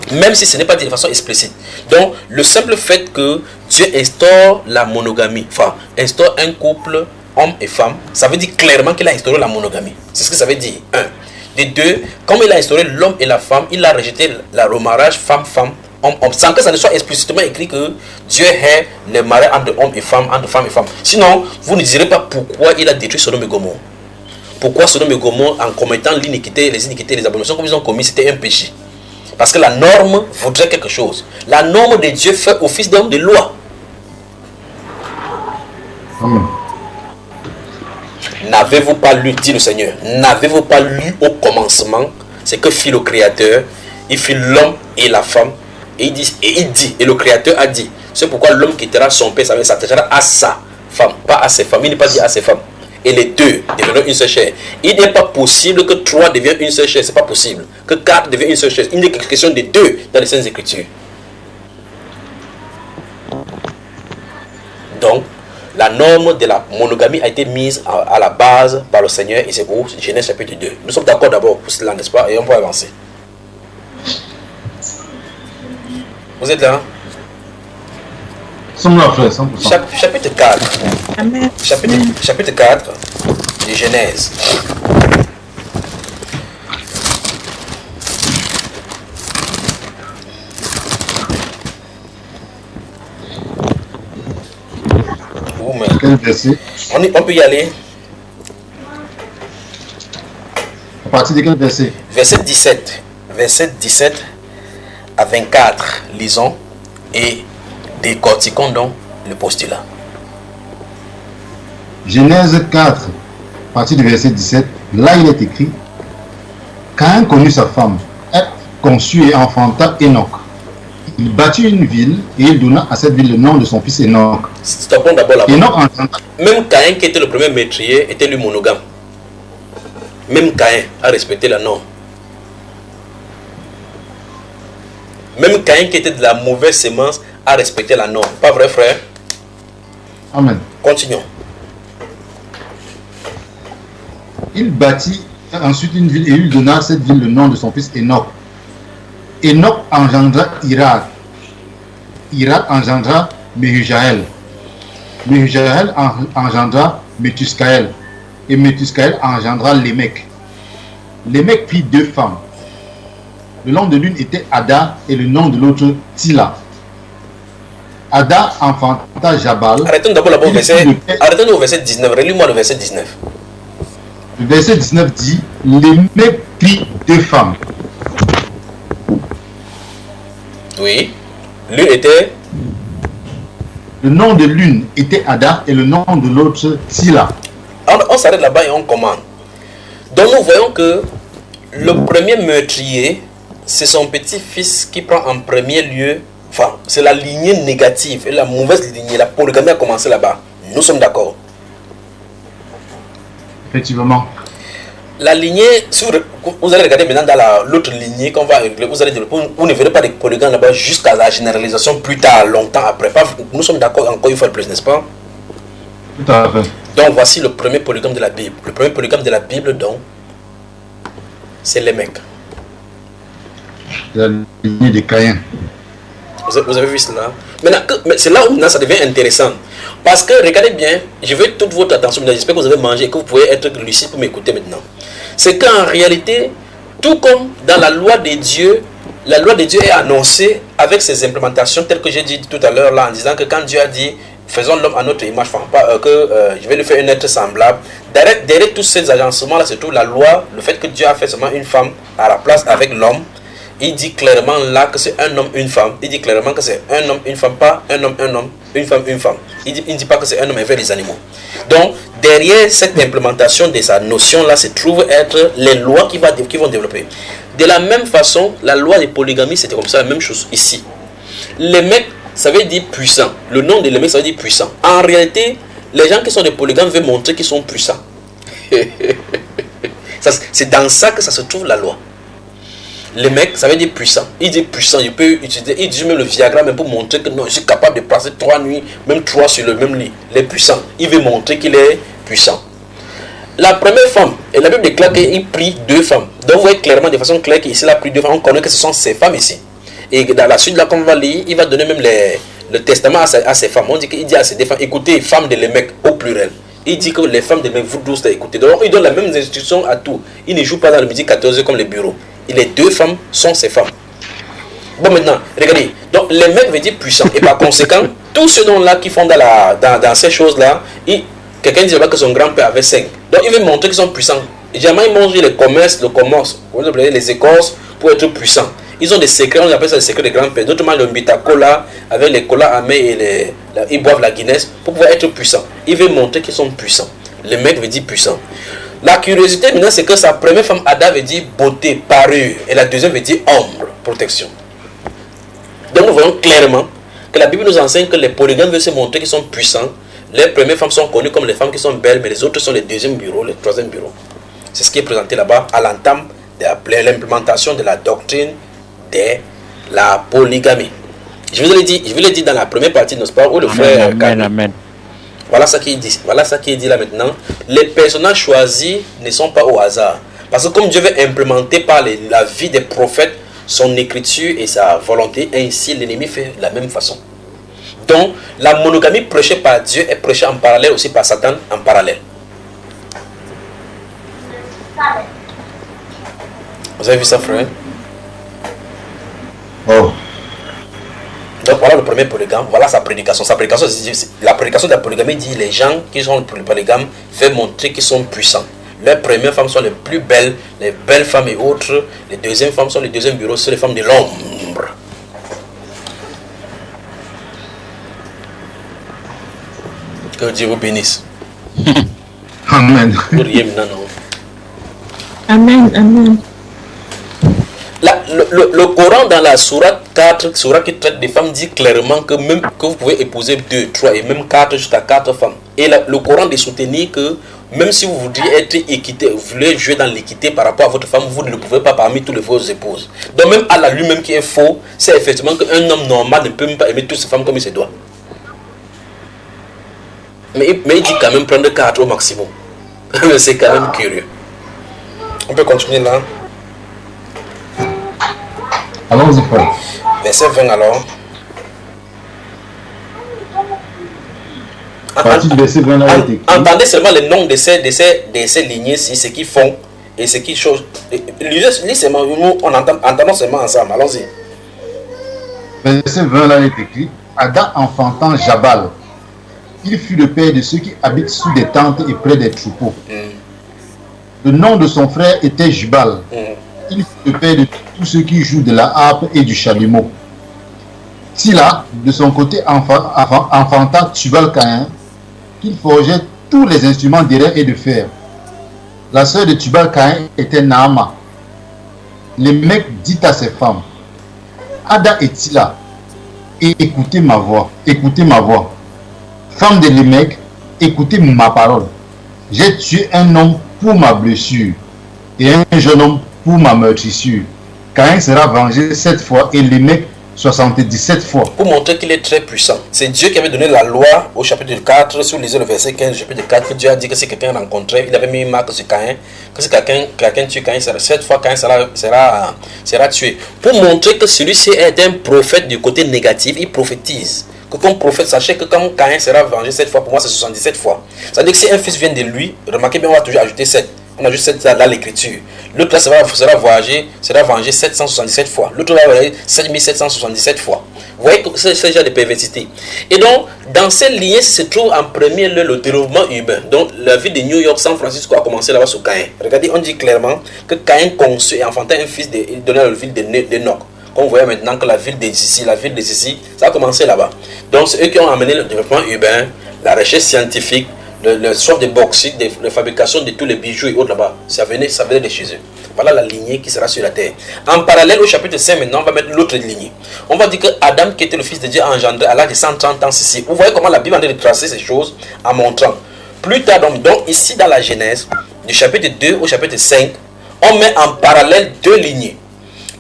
B: Même si ce n'est pas dit de façon explicite. Donc, le simple fait que Dieu instaure la monogamie, enfin, instaure un couple, homme et femme, ça veut dire clairement qu'il a instauré la monogamie. C'est ce que ça veut dire. Un. De deux, comme il a instauré l'homme et la femme, il a rejeté le mariage femme-femme, homme-homme, sans que ça ne soit explicitement écrit que Dieu est le mariage entre homme et femme, entre femme et femme. Sinon, vous ne direz pas pourquoi il a détruit Sodome et Gomorrhe. Pourquoi Sodome et Gomorrhe, en commettant l'iniquité, les abominations comme ils ont commis, c'était un péché. Parce que la norme voudrait quelque chose. La norme de Dieu fait office d'homme de loi.
E: Amen.
B: N'avez-vous pas lu, dit le Seigneur, n'avez-vous pas lu au commencement ce que fit le Créateur? Il fit l'homme et la femme. Et il dit, et le Créateur a dit, c'est pourquoi l'homme quittera son père, ça s'attachera à sa femme, pas à ses femmes. Il n'est pas dit à ses femmes. Et les deux deviendront une seule chair. Il n'est pas possible que 3 deviennent une seule chair. C'est pas possible. Que 4 deviennent une seule chair. Il n'est que question de 2 dans les Saintes Écritures. Donc, la norme de la monogamie a été mise à la base par le Seigneur et c'est où? Genèse chapitre 2. Nous sommes d'accord d'abord pour cela, n'est-ce pas? Et on peut avancer. Vous êtes là?
E: Nous sommes là, frère, 100%.
B: Chapitre 4.
D: Amen.
B: Chapitre 4 de Genèse.
E: Quel verset?
B: On peut y aller.
E: À partir de quel verset?
B: Verset 17. Verset 17 à 24. Lisons et décortiquons donc le postulat.
E: Genèse 4, à partir du verset 17, là il est écrit: Caïn connut sa femme, elle conçut et enfanta Enoch. Il bâtit une ville et il donna à cette ville le nom de son fils Enoch.
B: Stoppons d'abord là-bas.
E: Enoch enfanta.
B: Même Caïn, qui était le premier métrier, était lui monogame. Même Caïn a respecté la norme. Même Caïn, qui était de la mauvaise sémence, a respecté la norme. Pas vrai, frère?
E: Amen.
B: Continuons.
E: Il bâtit ensuite une ville et il donna à cette ville le nom de son fils Enoch. Enoch engendra Irad. Irad engendra Mehujaël. Mehujaël engendra Méthuscaël. Et Méthuscaël engendra Lémec. Lémec prit 2 femmes. Le nom de l'une était Ada et le nom de l'autre Tila. Ada enfanta Jabal.
B: Arrêtons d'abord là-bas au verset. Arrêtons au verset 19. Relis-moi le verset 19.
E: Le verset 19 dit: Lémec prit 2 femmes.
B: Oui. L'une était.
E: Le nom de l'une était Ada et le nom de l'autre Tila.
B: On s'arrête là-bas et on commande. Donc nous voyons que le premier meurtrier, c'est son petit-fils qui prend en premier lieu. Enfin, c'est la lignée négative et la mauvaise lignée. La polygamie a commencé là-bas. Nous sommes d'accord.
E: Effectivement.
B: La lignée, vous allez regarder maintenant dans l'autre lignée qu'on va régler, vous allez développer, vous ne verrez pas de polygames là-bas jusqu'à la généralisation plus tard, longtemps après. Nous sommes d'accord encore une fois de plus, n'est-ce pas?
E: Tout à fait.
B: Donc voici le premier polygame de la Bible. Le premier polygame de la Bible, donc, c'est Lémec.
E: La lignée de Caïn.
B: Vous avez vu cela? Maintenant, c'est là où maintenant ça devient intéressant. Parce que, regardez bien, je veux toute votre attention. J'espère que vous avez mangé et que vous pouvez être lucide pour m'écouter maintenant. C'est qu'en réalité, tout comme dans la loi de Dieu est annoncée avec ses implémentations, telles que j'ai dit tout à l'heure là, en disant que quand Dieu a dit faisons l'homme à notre image, je vais lui faire un être semblable. Derrière tous ces agencements là, c'est tout la loi, le fait que Dieu a fait seulement une femme à la place avec l'homme. Il dit clairement là que c'est un homme, une femme. Il dit clairement que c'est un homme, une femme, pas un homme, une femme, une femme. Il ne dit pas que c'est un homme avec les animaux. Donc, derrière cette implémentation de sa notion-là se trouvent être les lois qui vont développer. De la même façon, la loi de polygamie, c'était comme ça, la même chose ici. Les mecs, ça veut dire puissant. Le nom de les mecs, ça veut dire puissant. En réalité, les gens qui sont des polygames veulent montrer qu'ils sont puissants. C'est dans ça que ça se trouve la loi. Les mecs, ça veut dire puissant. Il dit puissant, il peut utiliser, il dit même le Viagra même pour montrer que non, je suis capable de passer 3 nuits, même 3 sur le même lit. Il est puissant. Il veut montrer qu'il est puissant. La première femme, et la Bible déclare qu'il prit 2 femmes. Donc vous voyez clairement de façon claire qu'ici il a pris 2 femmes. On connaît que ce sont ces femmes ici. Et dans la suite là, comme on va lire, il va donner même le testament à ces femmes. On dit qu'il dit à ces 2 femmes, écoutez, femmes de les mecs au pluriel. Il dit que les femmes de les mecs, vous tous écoutez. Donc il donne la même instruction à tout. Il ne joue pas dans le midi 14h comme les bureaux. Et les 2 femmes sont ces femmes. Bon, maintenant, regardez. Donc, les mecs veut dire puissant. Et par conséquent, tous ceux là qui font dans ces choses-là, quelqu'un dit que son grand-père avait 5. Donc, il veut montrer qu'ils sont puissants. Et jamais ils mangent les commerces, les écorces pour être puissants. Ils ont des secrets, on appelle ça des secrets des grands-pères. Notamment le Mbita-Cola, avec les colas amers et ils boivent la Guinness pour pouvoir être puissants. Ils veulent montrer qu'ils sont puissants. Les mecs veut dire puissant. La curiosité maintenant, c'est que sa première femme, Ada, veut dire beauté, parure. Et la deuxième veut dire ombre, protection. Donc nous voyons clairement que la Bible nous enseigne que les polygames veulent se montrer qu'ils sont puissants. Les premières femmes sont connues comme les femmes qui sont belles, mais les autres sont les deuxièmes bureaux, les troisièmes bureaux. C'est ce qui est présenté là-bas à l'entame de l'implémentation de la doctrine de la polygamie. Je vous l'ai dit dans la première partie de notre sport où le frère...
C: Amen.
B: Voilà ce qu'il dit. Voilà ce qu'il dit là maintenant. Les personnages choisis ne sont pas au hasard. Parce que comme Dieu veut implémenter par la vie des prophètes son écriture et sa volonté, ainsi l'ennemi fait de la même façon. Donc, la monogamie prêchée par Dieu est prêchée en parallèle aussi par Satan en parallèle. Vous avez vu ça, frère?
E: Oh.
B: Donc voilà le premier polygame, voilà sa prédication. La prédication de la polygamie dit les gens qui sont polygames veulent montrer qu'ils sont puissants. Les premières femmes sont les plus belles, les belles femmes et autres. Les deuxièmes femmes sont les deuxièmes bureaux, c'est les femmes de l'ombre. Que Dieu vous bénisse.
E: Amen.
D: Amen, amen.
B: Le Coran dans la sourate 4, sourate qui traite des femmes, dit clairement que même que vous pouvez épouser 2, 3 et même 4 jusqu'à 4 femmes. Et le Coran dit soutenir que même si vous voudriez être équité, vous voulez jouer dans l'équité par rapport à votre femme, vous ne le pouvez pas parmi toutes vos épouses. Donc même Allah lui-même qui est faux, c'est effectivement qu'un homme normal ne peut même pas aimer toutes ses femmes comme il se doit. Mais il dit quand même prendre 4 au maximum. C'est quand même curieux. On peut continuer là.
E: Allons-y, frère.
B: Verset 20 alors.
E: À partir du verset 20 là, il est écrit.
B: Entendez seulement les noms de ces lignées, ce qu'ils font et ce qu'ils chose. Lisez seulement, on entendons seulement ensemble. Allons-y.
E: Verset 20 là, il est écrit. Adam enfantant Jabal. Il fut le père de ceux qui habitent sous des tentes et près des troupeaux. Le nom de son frère était Jubal. Il fut le père de tous ceux qui jouent de la harpe et du chalumeau. Sila, de son côté, enfanta Tubal-Caïn, qu'il forgeait tous les instruments d'airain et de fer. La sœur de Tubal-Caïn était Naama. Le mec dit à ses femmes, Ada et Tila, et écoutez ma voix, Femme de Lémec, écoutez ma parole. J'ai tué un homme pour ma blessure et un jeune homme pour ma meurtrissure. Caïn sera vengé 7 fois et Lémec 77 fois.
B: Pour montrer qu'il est très puissant. C'est Dieu qui avait donné la loi au chapitre 4, si vous lisez le verset 15 du chapitre 4, Dieu a dit que si quelqu'un rencontrait, il avait mis une marque sur Caïn, que si quelqu'un tue Caïn, 7 fois Caïn sera tué. Pour montrer que celui-ci est un prophète du côté négatif, il prophétise. Que comme prophète, sachez que quand Caïn sera vengé 7 fois, pour moi c'est 77 fois. C'est-à-dire que si un fils vient de lui, remarquez bien, on va toujours ajouter 7. On ajoute 7 dans l'écriture. L'autre là sera vengé 777 fois. L'autre là, 7777 fois. Vous voyez que c'est ce genre de perversité. Et donc, dans cette lignée se trouve en premier lieu le développement humain. Donc, la ville de New York, San Francisco a commencé là-bas sur Caïn. Regardez, on dit clairement que Caïn conçut et enfanta un fils, il donna la ville de Noc. Comme vous voyez maintenant que la ville de Sissi, ça a commencé là-bas. Donc, c'est eux qui ont amené le développement urbain, la recherche scientifique, le soif de bauxite, la fabrication de tous les bijoux et autres là-bas. Ça venait de chez eux. Voilà la lignée qui sera sur la terre. En parallèle au chapitre 5 maintenant, on va mettre l'autre lignée. On va dire que Adam, qui était le fils de Dieu, a engendré à l'âge de 130 ans Sissi. Vous voyez comment la Bible est en train de tracer ces choses en montrant. Plus tard, donc ici dans la Genèse, du chapitre 2 au chapitre 5, on met en parallèle 2 lignées.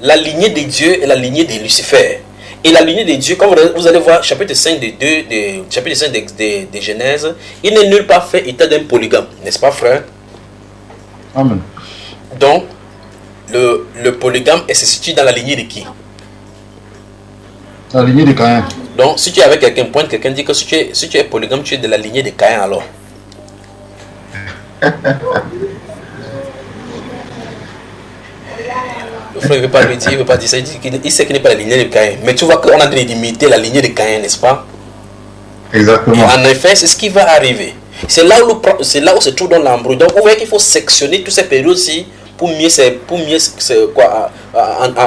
B: La lignée de Dieu et la lignée de Lucifer. Et la lignée de Dieu, comme vous allez voir, chapitre 5 de Genèse, il n'est nulle part fait état d'un polygame, n'est-ce pas, frère?
E: Amen.
B: Donc, le polygame se situe dans la lignée de qui?
E: La lignée de Caïn.
B: Donc, si tu es avec quelqu'un, pointe, quelqu'un dit que si tu es polygame, tu es de la lignée de Caïn alors. Le frère ne veut pas lui dire, il ne veut pas dire ça, il sait qu'il n'est pas la lignée de Caïn. Mais tu vois qu'on est en train d'imiter la lignée de Caïn, n'est-ce pas?
E: Exactement.
B: Et en effet, c'est ce qui va arriver. C'est là où se trouve dans l'embrouille. Donc, vous voyez qu'il faut sectionner toutes ces périodes-ci pour mieux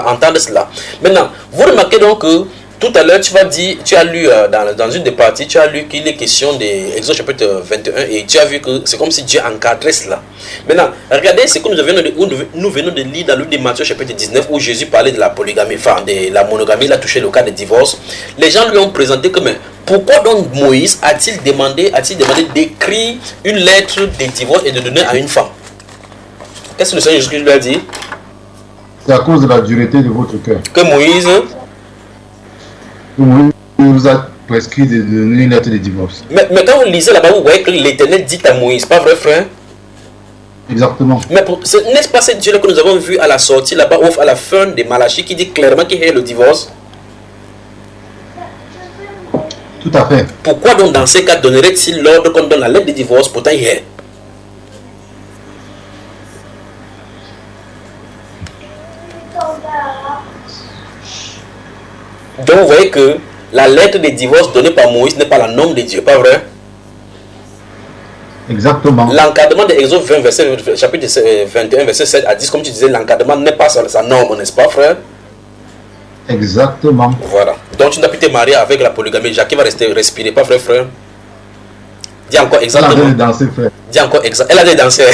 B: entendre cela. Maintenant, vous remarquez donc que tout à l'heure, tu as lu dans une des parties, tu as lu qu'il est question d'Exode chapitre 21 et tu as vu que c'est comme si Dieu encadrait cela. Maintenant, regardez ce que nous venons de lire dans le livre de Matthieu chapitre 19 où Jésus parlait de la polygamie, enfin de la monogamie, il a touché le cas de divorce. Les gens lui ont présenté comme pourquoi donc Moïse a-t-il demandé d'écrire une lettre de divorce et de donner à une femme? Qu'est-ce que le Seigneur Jésus lui a dit?
E: C'est à cause de la dureté de votre cœur.
B: Que Moïse
E: vous a prescrit de donner une lettre de divorce.
B: Mais quand vous lisez là-bas, vous voyez que l'Éternel dit à Moïse, pas vrai, frère?
E: Exactement.
B: Mais n'est-ce pas ce Dieu-là que nous avons vu à la sortie là-bas, à la fin de Malachie, qui dit clairement qu'il y a le divorce?
E: Tout à fait.
B: Pourquoi donc dans ces cas donnerait-il l'ordre qu'on donne la lettre de divorce? Pourtant il y a. Donc vous voyez que la lettre de divorce donnée par Moïse n'est pas la norme de Dieu, pas vrai?
E: Exactement.
B: L'encadrement de Exode 20, chapitre 21, verset 7 à 10, comme tu disais, l'encadrement n'est pas sa norme, n'est-ce pas, frère?
E: Exactement.
B: Voilà. Donc tu n'as pu te marier avec la polygamie. Jacques va rester respirer, pas vrai, frère? Dis encore exactement.
E: Elle a déjà dansé, frère.
B: Dis encore exactement. Elle a déjà dansé.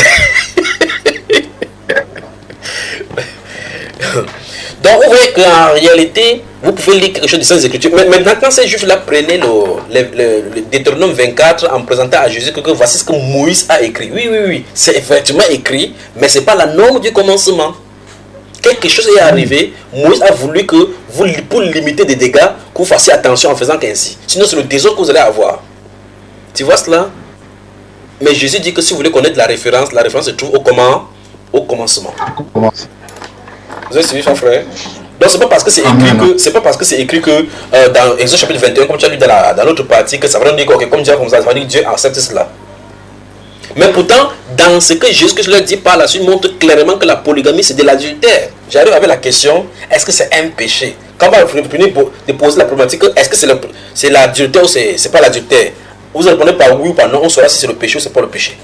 B: Donc vous voyez qu'en réalité, vous pouvez lire quelque chose de Saintes Écritures. Mais maintenant, quand ces juifs-là prenaient le Deutéronome 24 en présentant à Jésus que voici ce que Moïse a écrit. Oui, oui, oui. C'est effectivement écrit, mais ce n'est pas la norme du commencement. Quelque chose est arrivé, Moïse a voulu que vous, pour limiter des dégâts, que vous fassiez attention en faisant qu'ainsi. Sinon, c'est le désordre que vous allez avoir. Tu vois cela? Mais Jésus dit que si vous voulez connaître la référence se trouve au commencement. Vous avez suivi, mon frère? Donc, c'est pas parce que c'est écrit que, c'est pas parce que c'est écrit que dans Exode chapitre 21, comme tu as lu dans l'autre partie, que ça va dire que, comme Dieu comme ça va dire que Dieu accepte cela. Mais pourtant, dans ce que Jésus leur dit par la suite, montre clairement que la polygamie c'est de l'adultère. J'arrive avec la question, est-ce que c'est un péché? Quand on va finir de poser la problématique, est-ce que c'est l'adultère ou c'est pas l'adultère? Vous répondez par oui ou par non, on saura si c'est le péché ou c'est pas le péché.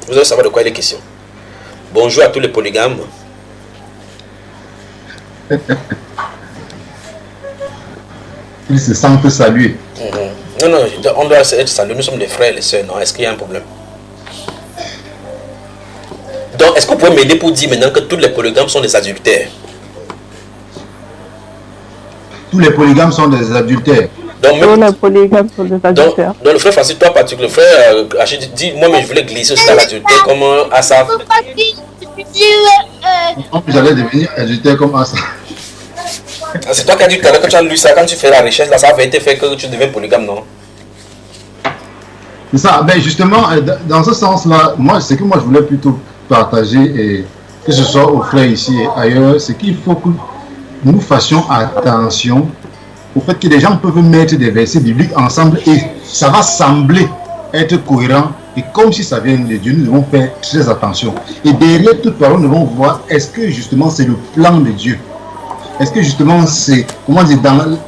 B: Vous allez savoir de quoi il est question. Bonjour à tous les polygames.
E: Ils se sentent salués.
B: Non, non, on doit être salués. Nous sommes des frères et les sœurs, non? Est-ce qu'il y a un problème? Donc, est-ce que vous pouvez m'aider pour dire maintenant que tous les polygames sont des adultères?
E: Tous les polygames sont des adultères.
B: Donc,
G: tous les polygames sont des adultères.
B: Donc le frère Francis, toi particulier, le frère Achille dit, moi mais je voulais glisser aussi dans l'adultère comme Asaf.
E: J'allais devenir adultère comme Asaf.
B: C'est toi qui as dit tout à l'heure que tu as lu ça, quand tu fais la recherche, là, ça avait été fait que tu deviens polygame, non?
E: C'est ça, ben justement, dans ce sens-là, ce que moi je voulais plutôt partager, et que ce soit aux frères ici et ailleurs, c'est qu'il faut que nous fassions attention au fait que les gens peuvent mettre des versets bibliques ensemble et ça va sembler être cohérent, et comme si ça vient de Dieu, nous devons faire très attention. Et derrière toute parole, nous devons voir, est-ce que justement c'est le plan de Dieu? Est-ce que justement c'est, comment dire,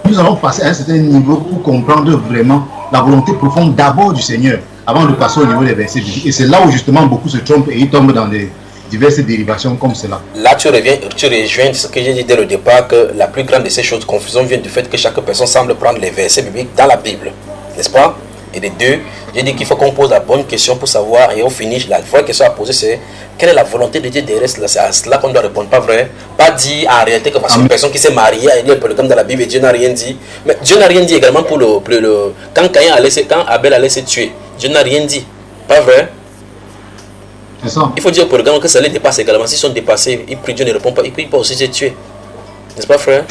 E: nous allons passer à un certain niveau pour comprendre vraiment la volonté profonde d'abord du Seigneur, avant de passer au niveau des versets bibliques. Et c'est là où justement beaucoup se trompent et ils tombent dans des diverses dérivations comme cela. Là, tu rejoins ce que j'ai dit dès le départ, que la plus grande de ces choses de confusion vient du fait que chaque personne semble prendre les versets bibliques dans la Bible, n'est-ce pas? Et les deux, j'ai dit qu'il faut qu'on pose la bonne question pour savoir, et au finish, la vraie question à poser, c'est quelle est la volonté de Dieu derrière cela? C'est à cela qu'on doit répondre, pas vrai? Pas dire en réalité que parce qu'une personne qui s'est mariée, elle est polygame dans la Bible et Dieu n'a rien dit. Mais Dieu n'a rien dit également pour quand Abel allait se tuer, Dieu n'a rien dit, pas vrai? C'est ça. Il faut dire pour les gens que ça les dépasse également. S'ils sont dépassés, ils prient, Dieu ne répond pas, ils peuvent aussi se tuer. N'est-ce pas, frère?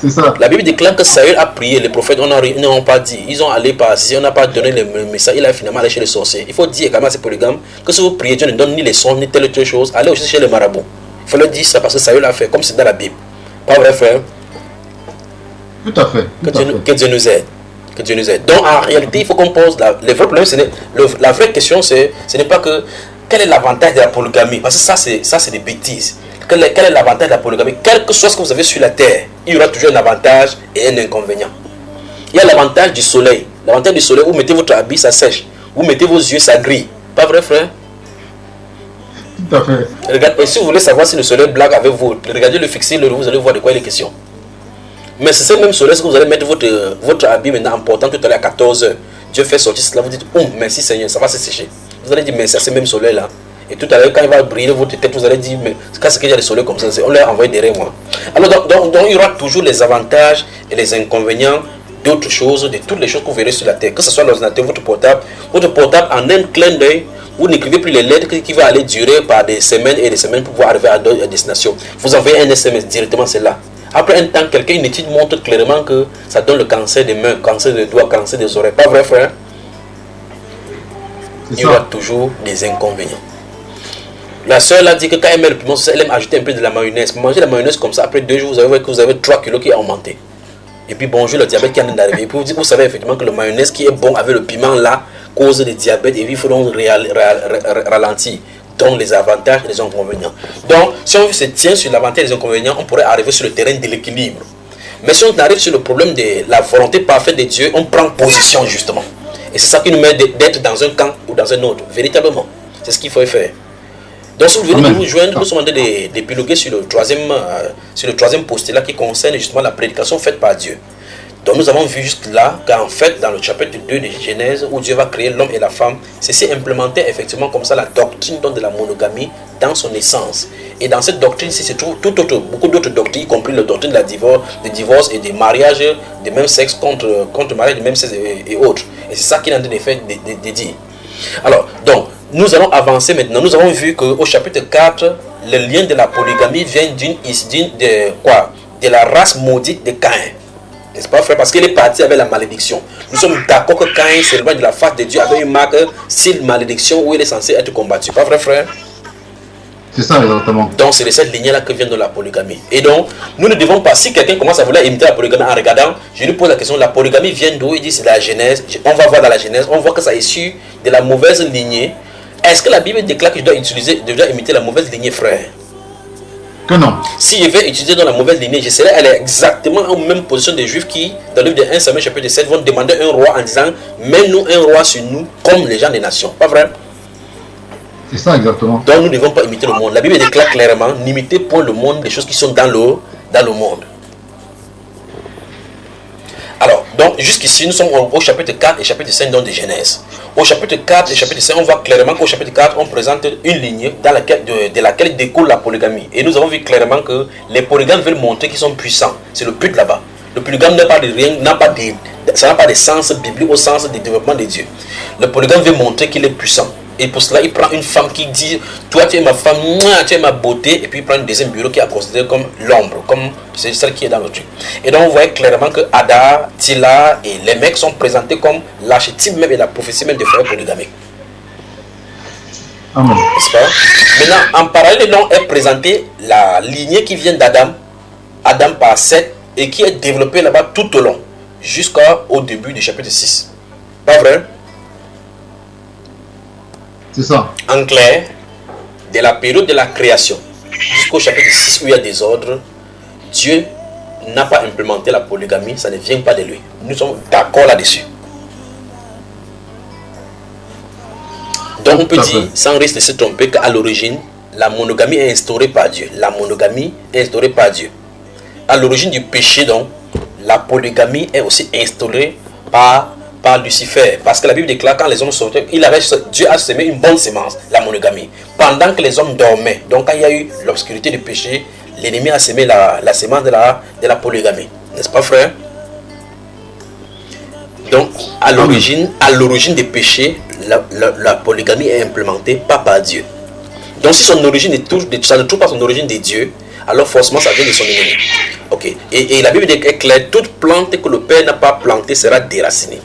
E: C'est ça. La Bible déclare que Saül a prié, les prophètes n'ont pas dit. Ils ont allé par si on n'a pas donné le message, il a finalement allé chez les sorciers. Il faut dire également à ces polygames que si vous priez, Dieu ne donne ni les sons, ni telle autre chose. Allez aussi chez les marabouts. Il faut leur dire ça parce que Saül a fait, comme c'est dans la Bible. Pas vrai, frère? Tout à fait. Que Dieu nous aide. Que Dieu nous aide. Donc en réalité, il faut qu'on pose le vrai problème, la vraie question, ce n'est pas que quel est l'avantage de la polygamie, parce que ça c'est des bêtises. Quel est l'avantage de la polygamie? Quel que soit ce que vous avez sur la terre, il y aura toujours un avantage et un inconvénient. Il y a l'avantage du soleil. L'avantage du soleil, vous mettez votre habit, ça sèche. Vous mettez vos yeux, ça grille. Pas vrai, frère? Tout à fait. Regardez, et si vous voulez savoir si le soleil blague avec vous, regardez le fixer, vous allez voir de quoi il est question. Mais c'est ce même soleil que vous allez mettre votre habit maintenant en portant tout à l'heure à 14 h. Dieu fait sortir cela, vous dites, oh merci Seigneur, ça va se sécher. Vous allez dire, mais c'est ce même soleil là. Et tout à l'heure, quand il va briller votre tête, vous allez dire, mais quand c'est qu'il y a des soleils comme ça, on l'a envoyé derrière moi. Alors, donc, il y aura toujours les avantages et les inconvénients d'autres choses, de toutes les choses que vous verrez sur la terre. Que ce soit l'ordinateur, votre portable, en un clin d'œil, vous n'écrivez plus les lettres qui vont aller durer par des semaines et des semaines pour pouvoir arriver à destination. Vous envoyez un SMS directement, c'est là. Après un temps, une étude montre clairement que ça donne le cancer des mains, cancer des doigts, cancer des oreilles. Pas vrai, frère? Il y aura toujours des inconvénients. La soeur a dit que quand elle met le piment, elle aime ajouter un peu de la mayonnaise. Manger la mayonnaise comme ça, après 2 jours, vous allez voir que vous avez 3 kilos qui ont augmenté. Et puis bonjour, le diabète qui est en train d'arriver. Et puis vous savez effectivement que le mayonnaise qui est bon avec le piment là cause des diabètes et puis il faut donc ralentir. Donc les avantages et les inconvénients. Donc si on se tient sur l'avantage et les inconvénients, on pourrait arriver sur le terrain de l'équilibre.
B: Mais si on arrive sur le problème de la volonté parfaite de Dieu, on prend position justement. Et c'est ça qui nous met d'être dans un camp ou dans un autre, véritablement. C'est ce qu'il faut faire. Donc si vous venez de vous joindre, nous sommes en train d'épiloguer sur le troisième postulat qui concerne justement la prédication faite par Dieu. Donc nous avons vu juste là qu'en fait dans le chapitre 2 de Genèse où Dieu va créer l'homme et la femme, c'est implémenté effectivement comme ça la doctrine de la monogamie dans son essence. Et dans cette doctrine-ci se trouve beaucoup d'autres doctrines, y compris la doctrine de la divorce et des mariages de même sexe contre mariage de même sexe et autres. Et c'est ça qu'il est en train de faire de dire. Alors, donc, nous allons avancer maintenant. Nous avons vu qu'au chapitre 4, le lien de la polygamie vient de la race maudite de Caïn. N'est-ce pas, frère? Parce qu'il est parti avec la malédiction. Nous sommes d'accord que Caïn s'éloigne de la face de Dieu avec une marque, s'il malédiction où il est censé être combattu. Pas vrai, frère?
E: C'est ça, exactement.
B: Donc, c'est de cette lignée-là que vient de la polygamie. Et donc, nous ne devons pas, si quelqu'un commence à vouloir imiter la polygamie en regardant, je lui pose la question, la polygamie vient d'où? Il dit c'est de la Genèse. On va voir dans la Genèse, on voit que ça est issu de la mauvaise lignée. Est-ce que la Bible déclare que je dois imiter la mauvaise lignée, frère?
E: Que non.
B: Si je vais utiliser dans la mauvaise lignée, je serai exactement en même position des Juifs qui, dans le livre de 1 Samuel chapitre 7, vont demander un roi en disant, mets-nous un roi sur nous comme les gens des nations. Pas vrai?
E: C'est ça exactement.
B: Donc nous ne devons pas imiter le monde. La Bible déclare clairement, n'imitez point le monde, les choses qui sont dans le monde. Alors, donc jusqu'ici, nous sommes au chapitre 4 et chapitre 5 de Genèse. Au chapitre 4 et chapitre 5, on voit clairement qu'au chapitre 4, on présente une lignée de laquelle découle la polygamie. Et nous avons vu clairement que les polygames veulent montrer qu'ils sont puissants. C'est le but là-bas. Le polygame n'a pas de rien, ça n'a pas de sens biblique au sens du développement de Dieu. Le polygame veut montrer qu'il est puissant. Et pour cela, il prend une femme qui dit, toi tu es ma femme, moi tu es ma beauté, et puis il prend un deuxième bureau qui est considéré comme l'ombre, comme c'est celle qui est dans le truc. Et donc on voit clairement que Ada, Tila et les mecs sont présentés comme l'archétype même et la prophétie même des frères polygamiques.
E: Amen.
B: N'est-ce pas? Maintenant, en parallèle, donc, est présentée la lignée qui vient d'Adam, Adam par Seth, et qui est développée là-bas tout au long, jusqu'au début du chapitre 6. Pas vrai?
E: C'est ça.
B: En clair, de la période de la création jusqu'au chapitre 6 où il y a des ordres, Dieu n'a pas implémenté la polygamie, ça ne vient pas de lui. Nous sommes d'accord là-dessus. Donc on peut dire, sans risque de se tromper, qu'à l'origine, la monogamie est instaurée par Dieu. La monogamie est instaurée par Dieu. À l'origine du péché, donc, la polygamie est aussi instaurée par Lucifer, parce que la Bible déclare quand les hommes sortaient, Dieu a semé une bonne semence, la monogamie, pendant que les hommes dormaient. Donc quand il y a eu l'obscurité du péché, l'ennemi a semé la semence de la polygamie, n'est-ce pas, frère? Donc à l'origine des péchés, la polygamie est implémentée pas par Dieu. Donc si son origine ça ne trouve pas son origine de Dieu, alors forcément ça vient de son ennemi. Ok. Et la Bible est claire, toute plante que le Père n'a pas plantée sera déracinée.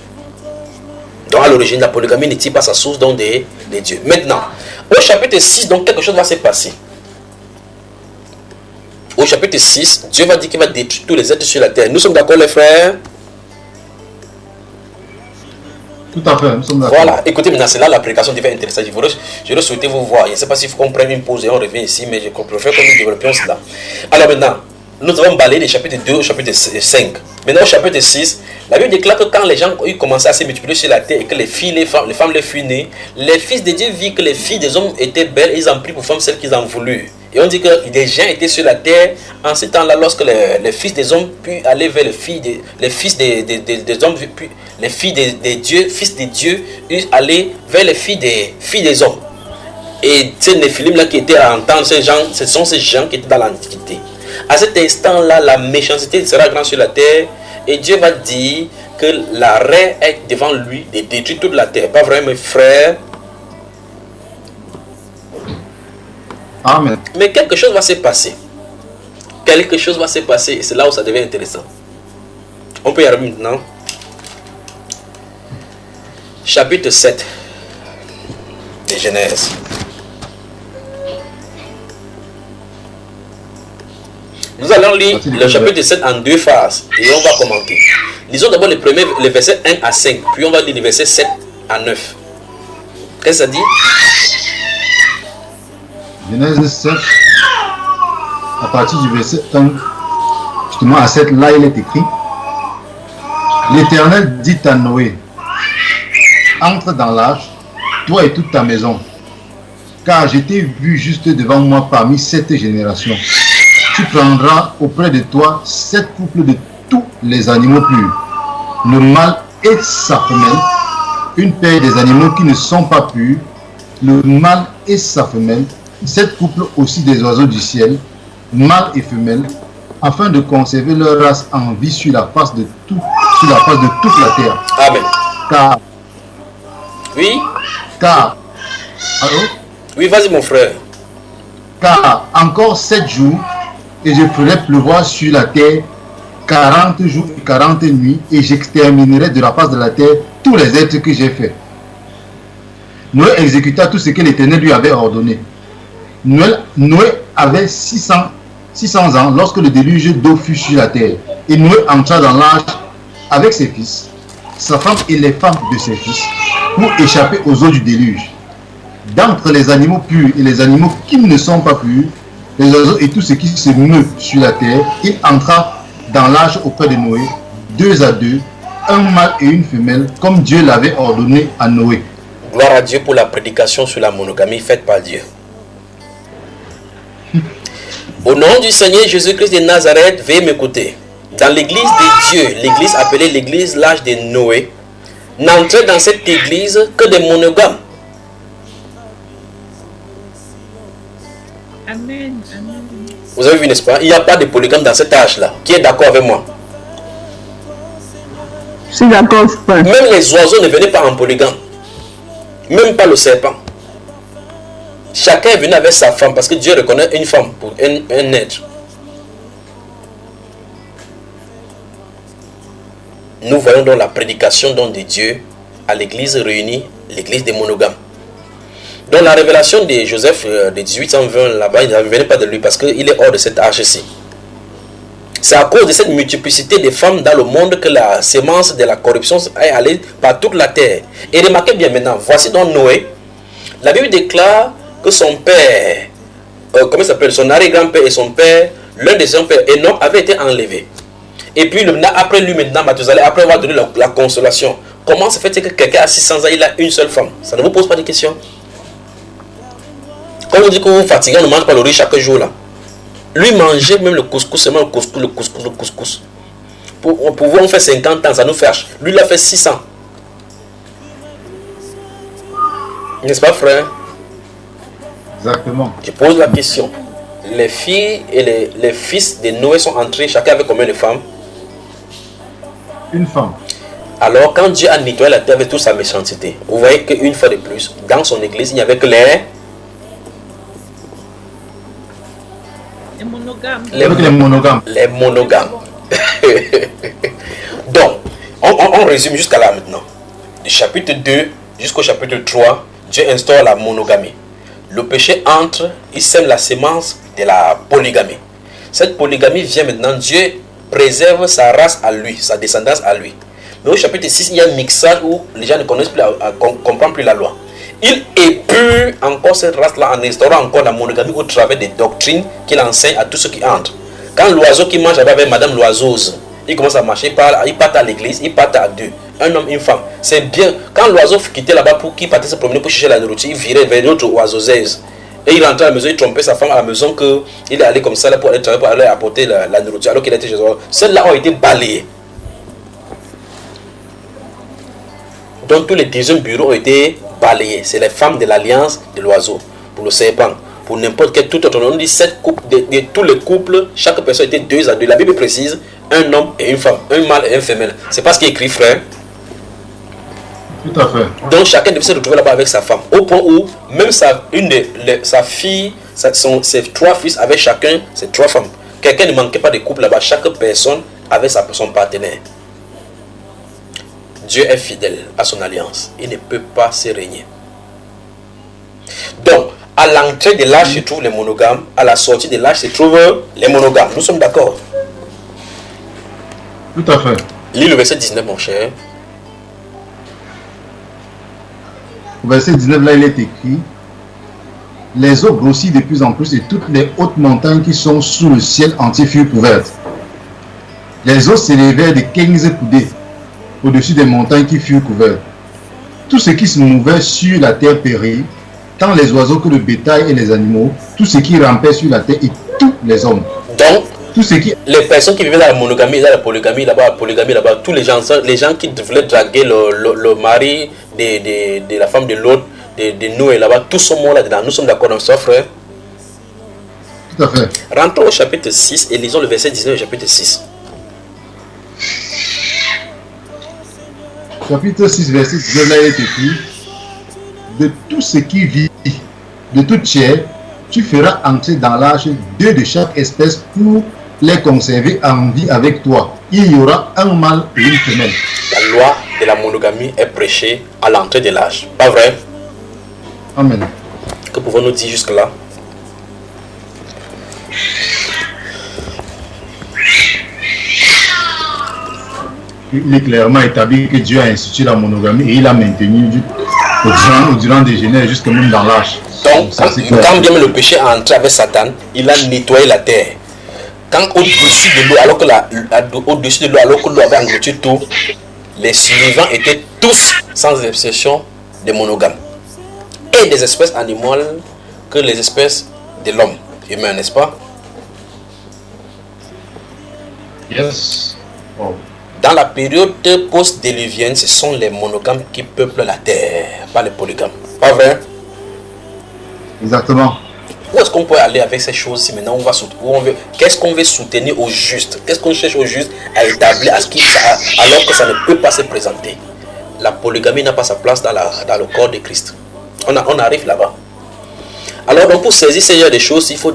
B: Donc à l'origine, la polygamie ne tire pas sa source donc des dieux. Maintenant, au chapitre 6, donc quelque chose va se passer. Au chapitre 6, Dieu va dire qu'il va détruire tous les êtres sur la terre. Nous sommes d'accord, les frères?
E: Tout à fait, nous sommes d'accord.
B: Voilà, écoutez, maintenant c'est là la prédication devient intéressante. Je souhaiter vous voir. Je ne sais pas s'il faut qu'on prenne une pause et on revient ici, mais je préfère que nous développions cela. Alors maintenant, nous avons balayé les chapitres 2 au chapitre 5. Maintenant au chapitre 6, la Bible déclare que quand les gens ont commencé à se multiplier sur la terre et que les femmes les furent nées, les fils de Dieu virent que les filles des hommes étaient belles et ils en prirent pour femmes celles qu'ils en voulurent. Et on dit que des gens étaient sur la terre en ce temps-là lorsque les fils des hommes purent aller vers les fils des hommes, puis les filles des dieux, fils des dieux, eurent aller vers les filles des hommes. Et ces Néphilim là qui étaient à entendre ces gens, ce sont ces gens qui étaient dans l'Antiquité. À cet instant-là, la méchanceté sera grande sur la terre et Dieu va dire que l'arrêt est devant lui de détruire toute la terre. Pas vrai, mes frères?
E: Amen.
B: Mais quelque chose va se passer. Quelque chose va se passer et c'est là où ça devient intéressant. On peut y arriver maintenant. Chapitre 7 de Genèse. Nous allons lire le chapitre 7 en deux phases et on va commenter. Lisons d'abord les versets 1 à 5, puis on va lire les versets 7 à 9. Qu'est-ce que ça dit?
E: Genèse 7, à partir du verset 1 justement à cette là, il est écrit, l'Éternel dit à Noé, entre dans l'arche, toi et toute ta maison, car je t'ai vu juste devant moi parmi cette génération. Tu prendras auprès de toi 7 couples de tous les animaux purs, le mâle et sa femelle, une paire des animaux qui ne sont pas purs, le mâle et sa femelle, 7 couples aussi des oiseaux du ciel, mâle et femelle, afin de conserver leur race en vie sur la face de toute la terre.
B: Amen.
E: Car,
B: Oui,
E: allô?
B: oui, vas-y mon frère.
E: Car encore 7 jours, et je ferai pleuvoir sur la terre 40 jours et 40 nuits, et j'exterminerai de la face de la terre tous les êtres que j'ai faits. Noé exécuta tout ce que l'Éternel lui avait ordonné. Noé avait 600 ans lorsque le déluge d'eau fut sur la terre. Et Noé entra dans l'arche avec ses fils, sa femme et les femmes de ses fils, pour échapper aux eaux du déluge. D'entre les animaux purs et les animaux qui ne sont pas purs, les oiseaux et tout ce qui se meut sur la terre, il entra dans l'arche auprès de Noé, 2 à 2, un mâle et une femelle, comme Dieu l'avait ordonné à Noé.
B: Gloire à Dieu pour la prédication sur la monogamie faite par Dieu. Au nom du Seigneur Jésus-Christ de Nazareth, veuillez m'écouter. Dans l'église de Dieu, l'église appelée l'église l'âge de Noé, n'entrez dans cette église que des monogames.
D: Amen.
B: Vous avez vu, n'est-ce pas? Il n'y a pas de polygame dans cet âge-là. Qui est d'accord avec moi?
G: Je suis d'accord, frère.
B: Même les oiseaux ne venaient pas en polygame. Même pas le serpent. Chacun est venu avec sa femme parce que Dieu reconnaît une femme pour un être. Nous voyons donc la prédication donc de Dieu à l'église réunie, l'église des monogames. Donc la révélation de Joseph de 1820 là-bas, il ne venait pas de lui parce qu'il est hors de cette arche-ci. C'est à cause de cette multiplicité de femmes dans le monde que la sémence de la corruption est allée par toute la terre. Et remarquez bien maintenant, voici donc Noé. La Bible déclare que son père, comment il s'appelle, son arrière-grand-père et son père, l'un de son père, Enoch, avait été enlevé. Et puis après lui maintenant, Mathusalem, après avoir donné la consolation, comment se fait-il que quelqu'un à 600 ans, il a une seule femme? Ça ne vous pose pas de questions? Quand on dit que vous vous fatiguez, on ne mange pas le riz chaque jour là. Lui mangeait même le couscous, seulement le couscous. Pour vous, on fait 50 ans, ça nous fait H. Lui, il a fait 600. N'est-ce pas, frère?
E: Exactement.
B: Je pose la question. Les filles et les fils de Noé sont entrés, chacun avec combien de femmes?
E: Une femme.
B: Alors, quand Dieu a nettoyé la terre avec toute sa méchanceté, vous voyez qu'une fois de plus, dans son église, il n'y avait que les
D: monogames.
B: Les monogames. Donc, on résume jusqu'à là maintenant. Du chapitre 2 jusqu'au chapitre 3, Dieu instaure la monogamie. Le péché entre, il sème la sémence de la polygamie. Cette polygamie vient maintenant, Dieu préserve sa race à lui, sa descendance à lui. Mais au chapitre 6, il y a un mixage où les gens ne connaissent plus, comprennent plus la loi. Il épure encore cette race-là en instaurant encore la monogamie au travers des doctrines qu'il enseigne à tous ceux qui entrent. Quand l'oiseau qui mange avec Madame l'oiseuse, il commence à marcher, il part à l'église, il part à 2. Un homme, une femme. C'est bien. Quand l'oiseau quittait là-bas pour qu'il partait se promener pour chercher la nourriture, il virait vers d'autres oiseaux. Et il rentrait à la maison, il trompait sa femme à la maison qu'il est allé comme ça là pour aller apporter la nourriture alors qu'il était chez eux. Celles-là ont été balayées. Donc tous les 10e bureaux ont été balayés. C'est les femmes de l'alliance de l'oiseau. Pour le serpent, pour n'importe quel tout autre. On dit 7 couples, de tous les couples, chaque personne était 2 à 2. La Bible précise un homme et une femme, un mâle et une femelle. C'est pas ce qui est écrit, frère.
E: Tout à fait.
B: Donc chacun devait se retrouver là-bas avec sa femme. Au point où même sa fille, ses 3 fils avaient chacun ses 3 femmes. Quelqu'un ne manquait pas de couple là-bas. Chaque personne avait son partenaire. Dieu est fidèle à son alliance. Il ne peut pas se régner. Donc, à l'entrée de l'âge se trouvent les monogames. À la sortie de l'âge se trouvent les monogames. Nous sommes d'accord?
E: Tout à fait.
B: Lis le verset 19, mon cher.
E: Au verset 19, là, il est écrit: les eaux grossissent de plus en plus et toutes les hautes montagnes qui sont sous le ciel entier furent couvertes. Les eaux s'élevaient de 15 coudées au-dessus des montagnes qui furent couvertes. Tout ce qui se mouvait sur la terre périt, tant les oiseaux que le bétail et les animaux, tout ce qui rampait sur la terre et tous les hommes.
B: Donc,
E: tout ce qui...
B: les personnes qui vivaient dans la monogamie, dans la polygamie là-bas, tous les gens qui voulaient draguer le mari de la femme de l'autre, de Noé là-bas, tous sont morts là-dedans. Nous sommes d'accord dans ça, frère?
E: Tout à fait.
B: Rentrons au chapitre 6 et lisons le verset 19 du chapitre 6.
E: Chapitre 6, verset 19, là, il est écrit: de tout ce qui vit, de toute chair, tu feras entrer dans l'arche 2 de chaque espèce pour les conserver en vie avec toi. Il y aura un mâle et une femelle.
B: La loi de la monogamie est prêchée à l'entrée de l'arche. Pas vrai?
E: Amen.
B: Que pouvons-nous dire jusque-là?
E: Il est clairement établi que Dieu a institué la monogamie et il a maintenu durant des générations jusqu'à même dans l'arche.
B: Donc, quand bien le péché a entré avec Satan, il a nettoyé la terre. Quand au-dessus de l'eau, alors que l'eau avait englouti tout, les survivants étaient tous, sans exception, des monogames. Et des espèces animales que les espèces de l'homme humain, n'est-ce pas?
E: Yes. Oh.
B: Dans la période post-déluvienne, ce sont les monogames qui peuplent la terre, pas les polygames. Pas vrai?
E: Exactement.
B: Où est-ce qu'on peut aller avec ces choses-ci maintenant? Qu'est-ce qu'on veut soutenir au juste? Qu'est-ce qu'on cherche au juste à établir alors que ça ne peut pas se présenter? La polygamie n'a pas sa place dans le corps de Christ. On arrive là-bas. Alors donc pour saisir ce genre de choses, il faut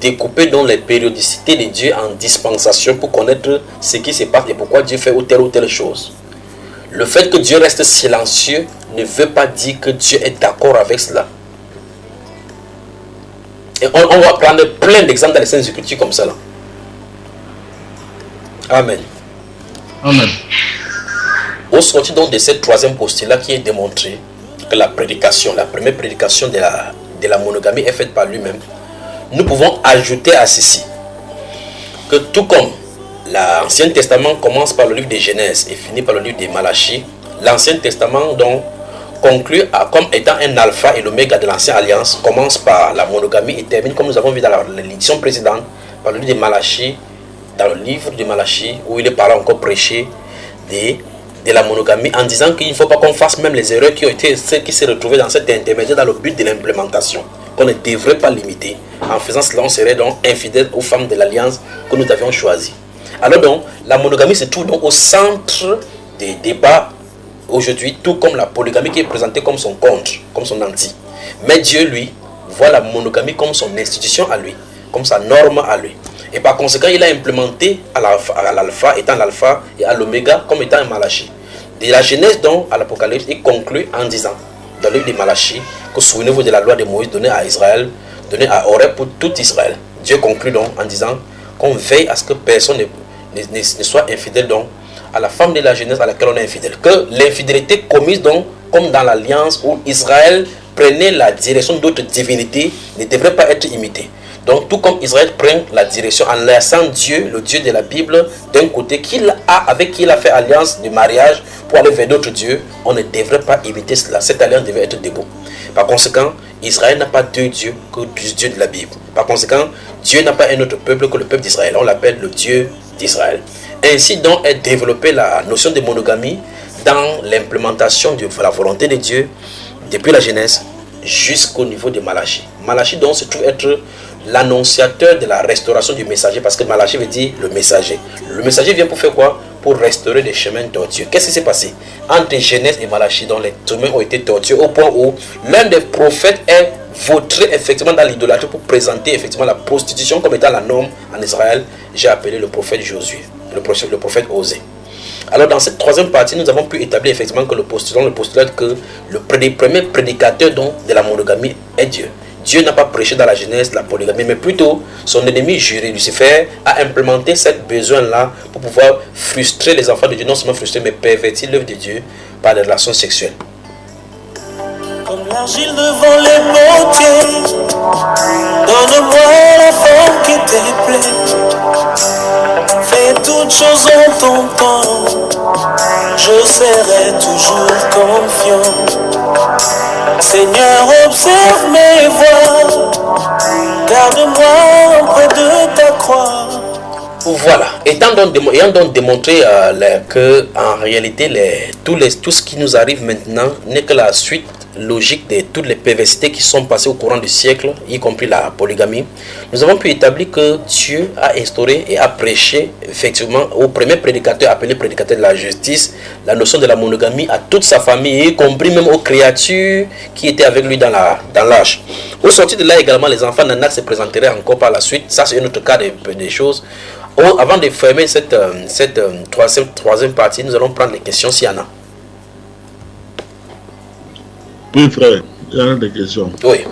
B: découper dans les périodicités de Dieu en dispensations pour connaître ce qui se passe et pourquoi Dieu fait ou telle chose. Le fait que Dieu reste silencieux ne veut pas dire que Dieu est d'accord avec cela. Et on va prendre plein d'exemples dans les Saintes Écritures comme ça. Là. Amen.
E: Amen.
B: Au sortir donc de ce troisième postulat qui est démontré que la première prédication de la monogamie est faite par lui-même, nous pouvons ajouter à ceci que tout comme l'Ancien Testament commence par le livre de Genèse et finit par le livre de Malachie, l'Ancien Testament donc conclut comme étant un alpha et l'oméga de l'Ancienne Alliance, commence par la monogamie et termine, comme nous avons vu dans l'édition précédente, par le livre de Malachie, dans le livre de Malachie, où il est parlé encore prêché de la monogamie, en disant qu'il ne faut pas qu'on fasse même les erreurs qui ont été celles qui se retrouvaient dans cet intermédiaire dans le but de l'implémentation, qu'on ne devrait pas limiter. En faisant cela, on serait donc infidèle aux femmes de l'alliance que nous avions choisie. Alors donc, la monogamie se trouve donc au centre des débats aujourd'hui, tout comme la polygamie qui est présentée comme son contre, comme son anti. Mais Dieu, lui, voit la monogamie comme son institution à lui, comme sa norme à lui. Et par conséquent, il a implémenté à l'alpha étant l'alpha et à l'oméga comme étant un Malachie. De la Genèse donc à l'Apocalypse, il conclut en disant, dans le livre de Malachie, que souvenez-vous de la loi de Moïse donnée à Israël, donnée à Horeb pour tout Israël. Dieu conclut donc en disant qu'on veille à ce que personne ne soit infidèle donc à la femme de la Genèse à laquelle on est infidèle. Que l'infidélité commise donc, comme dans l'alliance où Israël prenait la direction d'autres divinités, ne devrait pas être imitée. Donc tout comme Israël prend la direction en laissant Dieu, le Dieu de la Bible, d'un côté avec qui il a fait alliance de mariage pour aller vers d'autres dieux, on ne devrait pas imiter cela. Cette alliance devait être debout. Par conséquent, Israël n'a pas deux dieux que le Dieu de la Bible. Par conséquent, Dieu n'a pas un autre peuple que le peuple d'Israël. On l'appelle le Dieu d'Israël. Ainsi donc est développée la notion de monogamie dans l'implémentation de la volonté de Dieu depuis la Genèse jusqu'au niveau de Malachie. Malachie donc se trouve être l'annonciateur de la restauration du messager, parce que Malachie veut dire le messager. Le messager vient pour faire quoi? Pour restaurer des chemins tortueux. Qu'est-ce qui s'est passé entre Genèse et Malachie, dont les chemins ont été tortueux au point où l'un des prophètes est vautré effectivement dans l'idolâtrie pour présenter effectivement la prostitution comme étant la norme en Israël. J'ai appelé le prophète Josué, le prophète Osée. Alors dans cette troisième partie, nous avons pu établir effectivement que le postulat que le premier prédicateur donc, de la monogamie est Dieu. Dieu n'a pas prêché dans la Genèse la polygamie, mais plutôt son ennemi juré, Lucifer, a implémenté ce besoin-là pour pouvoir frustrer les enfants de Dieu, non seulement frustrer, mais pervertir l'œuvre de Dieu par des relations sexuelles.
A: Comme l'argile devant les potiers, donne-moi la forme qui te plaît. Fais Mais toutes choses ont ton temps, je serai toujours confiant. Seigneur, observe mes voies, garde-moi près de ta croix.
B: Voilà, ayant donc démontré que en réalité tout ce qui nous arrive maintenant n'est que la suite logique de toutes les perversités qui sont passées au courant du siècle, y compris la polygamie, nous avons pu établir que Dieu a instauré et a prêché effectivement au premier prédicateur appelé prédicateur de la justice la notion de la monogamie à toute sa famille, y compris même aux créatures qui étaient avec lui dans l'âge. Au sortir de là également, les enfants d'Anak se présenteraient encore par la suite. Ça c'est un autre cas des choses. Avant de fermer cette troisième partie, nous allons prendre les questions s'il y en a.
F: Oui, frère, il y a des questions.
B: Oui.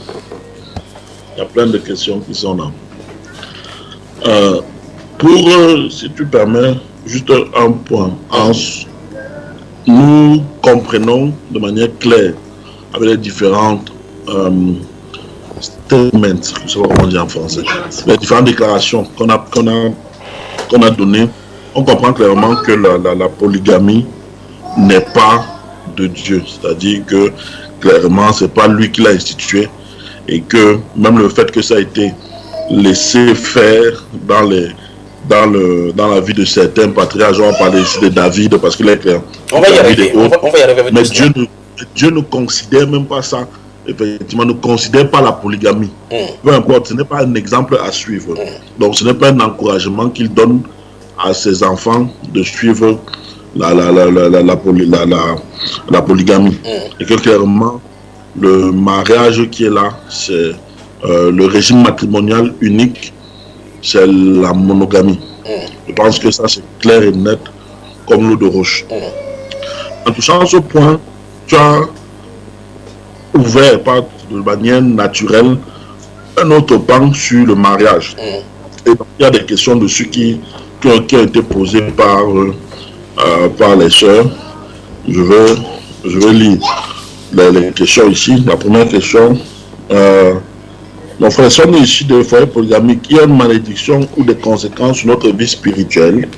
F: Il y a plein de questions qui sont là. Si tu permets, juste un point. Nous comprenons de manière claire, avec les différentes statements, je ne sais pas comment dire en français, les différentes déclarations qu'on a données, on comprend clairement que la polygamie n'est pas de Dieu. C'est-à-dire que clairement, ce n'est pas lui qui l'a institué et que même le fait que ça a été laissé faire dans la vie de certains patriarches, on va parler ici de David parce qu'il est clair.
B: On va y arriver.
F: Mais Dieu ne considère même pas ça. Effectivement, ne considère pas la polygamie. Peu importe, ce n'est pas un exemple à suivre. Donc, ce n'est pas un encouragement qu'il donne à ses enfants de suivre la polygamie. Et que clairement, le mariage qui est là, c'est le régime matrimonial unique, c'est la monogamie. Je pense que ça, c'est clair et net comme l'eau de roche. En touchant à ce point, tu as ouvert de manière naturelle un autre pan sur le mariage. Et donc, il y a des questions dessus qui ont été posées par les sœurs. Je vais lire les questions ici. La première question, nos frères sont issus de foyers polygamiques qui ont une malédiction ou des conséquences sur notre vie spirituelle.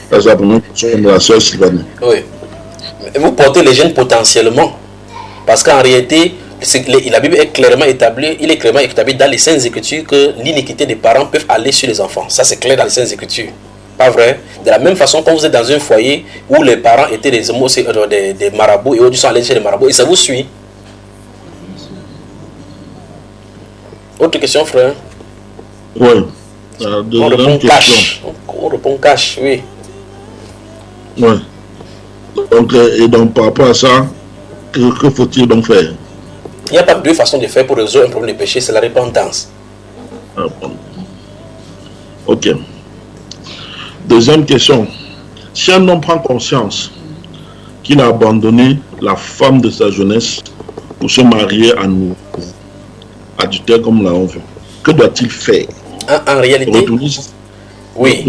F: C'est la première question de la sœur Sylvanie.
B: Oui. Vous portez les gènes potentiellement. Parce qu'en réalité, la Bible est clairement établie, il est clairement établi dans les Saintes Écritures que l'iniquité des parents peuvent aller sur les enfants. Ça, c'est clair dans les Saintes Écritures. Pas vrai? De la même façon, quand vous êtes dans un foyer où les parents étaient des marabouts et aujourd'hui sont allés chez les marabouts, et ça vous suit. Autre question, frère?
F: Oui.
B: On répond cash. On répond cash, oui.
F: Oui. Donc, par rapport à ça, que faut-il donc faire?
B: Il n'y a pas deux façons de faire pour résoudre un problème de péché, c'est la repentance.
F: Ok. Deuxième question. Si un homme prend conscience qu'il a abandonné la femme de sa jeunesse pour se marier à nouveau, adultère comme l'avons vu, que doit-il faire?
B: En réalité, oui.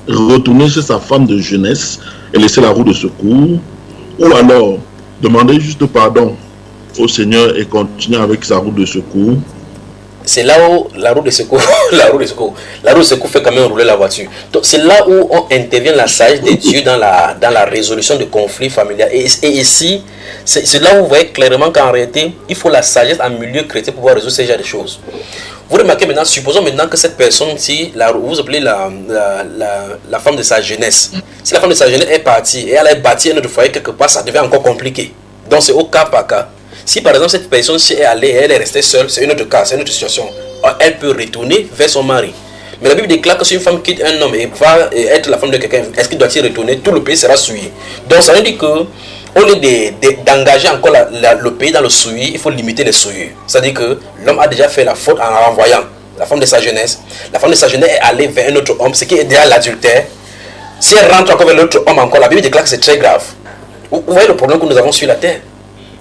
F: Retourner chez sa femme de jeunesse et laisser la roue de secours, ou alors demander juste pardon au Seigneur et continuer avec sa roue de secours.
B: C'est là où la roue de secours, la roue de secours fait quand même rouler la voiture. Donc c'est là où on intervient la sagesse de Dieu dans la résolution de conflits familiaux. Et ici, c'est là où vous voyez clairement qu'en réalité, il faut la sagesse en milieu chrétien pour pouvoir résoudre ce genre de choses. Vous remarquez maintenant, supposons maintenant que cette personne-ci, vous appelez la femme de sa jeunesse. Si la femme de sa jeunesse est partie et elle a bâti un autre foyer quelque part, ça devient encore compliqué. Donc c'est au cas par cas. Si par exemple cette personne-ci est allée et elle est restée seule, c'est une autre cas, c'est une autre situation. Elle peut retourner vers son mari. Mais la Bible déclare que si une femme quitte un homme et va être la femme de quelqu'un, est-ce qu'il doit-il retourner? Tout le pays sera souillé. Donc ça veut dire que au lieu d'engager encore le pays dans le souillé, il faut limiter les souillures. C'est-à-dire que l'homme a déjà fait la faute en renvoyant la femme de sa jeunesse. La femme de sa jeunesse est allée vers un autre homme, ce qui est déjà l'adultère. Si elle rentre encore vers l'autre homme encore, la Bible déclare que c'est très grave. Vous voyez le problème que nous avons sur la terre.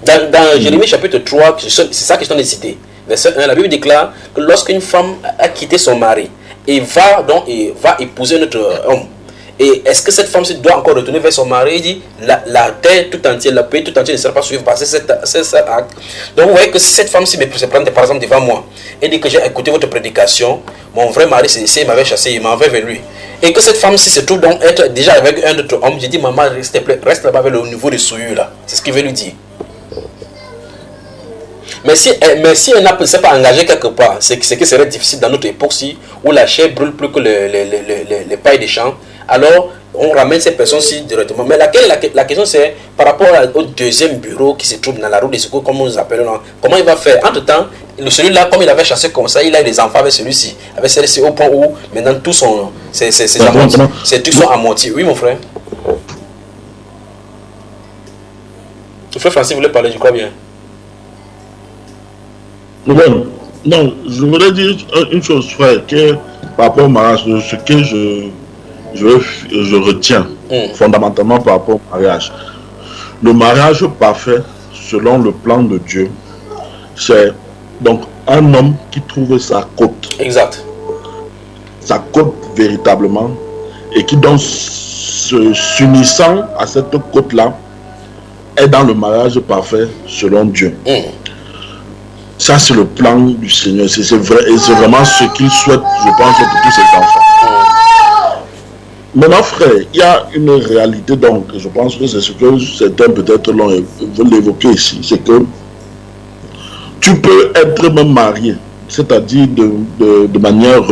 B: Dans Jérémie chapitre 3, c'est ça que je t'en ai cité. Verset 1, la Bible déclare que lorsqu'une femme a quitté son mari et va épouser un autre homme, et est-ce que cette femme doit encore retourner vers son mari? Il dit la terre tout entière, le pays tout entier ne sera pas suivi par cet acte. Donc vous voyez que si cette femme-ci me se prend par exemple devant moi et dit que j'ai écouté votre prédication, mon vrai mari s'est ici, il m'avait chassé, il m'avait vers lui. Et que cette femme-ci se trouve donc être déjà avec un autre homme. J'ai dit, maman, s'il te plaît, reste là-bas avec le niveau de souillure là. C'est ce qu'il veut lui dire. Mais si elle ne s'est pas engagée quelque part, c'est que serait difficile dans notre époque-ci, où la chair brûle plus que les pailles des champs, alors on ramène ces personnes-ci directement. Mais la question c'est, par rapport au deuxième bureau qui se trouve dans la route des secours, comme nous appelons, comment il va faire? Entre-temps, celui-là, comme il avait chassé comme ça, il a des enfants avec celui-ci, avec celle-ci, au point où maintenant tous sont, ces trucs sont à moitié. Oui, mon frère. Le frère Francis voulait parler, je crois bien.
F: Non, je voulais dire une chose, frère, que par rapport au mariage, ce que je retiens fondamentalement par rapport au mariage. Le mariage parfait, selon le plan de Dieu, c'est donc un homme qui trouve sa côte.
B: Exact.
F: Sa côte véritablement, et qui donc s'unissant à cette côte-là, est dans le mariage parfait selon Dieu. Ça, c'est le plan du Seigneur. C'est vrai, et c'est vraiment ce qu'il souhaite, je pense, pour tous ses enfants. Maintenant, frère, il y a une réalité, donc, je pense que c'est ce que certains peut-être veulent évoquer ici, c'est que tu peux être même marié, c'est-à-dire de manière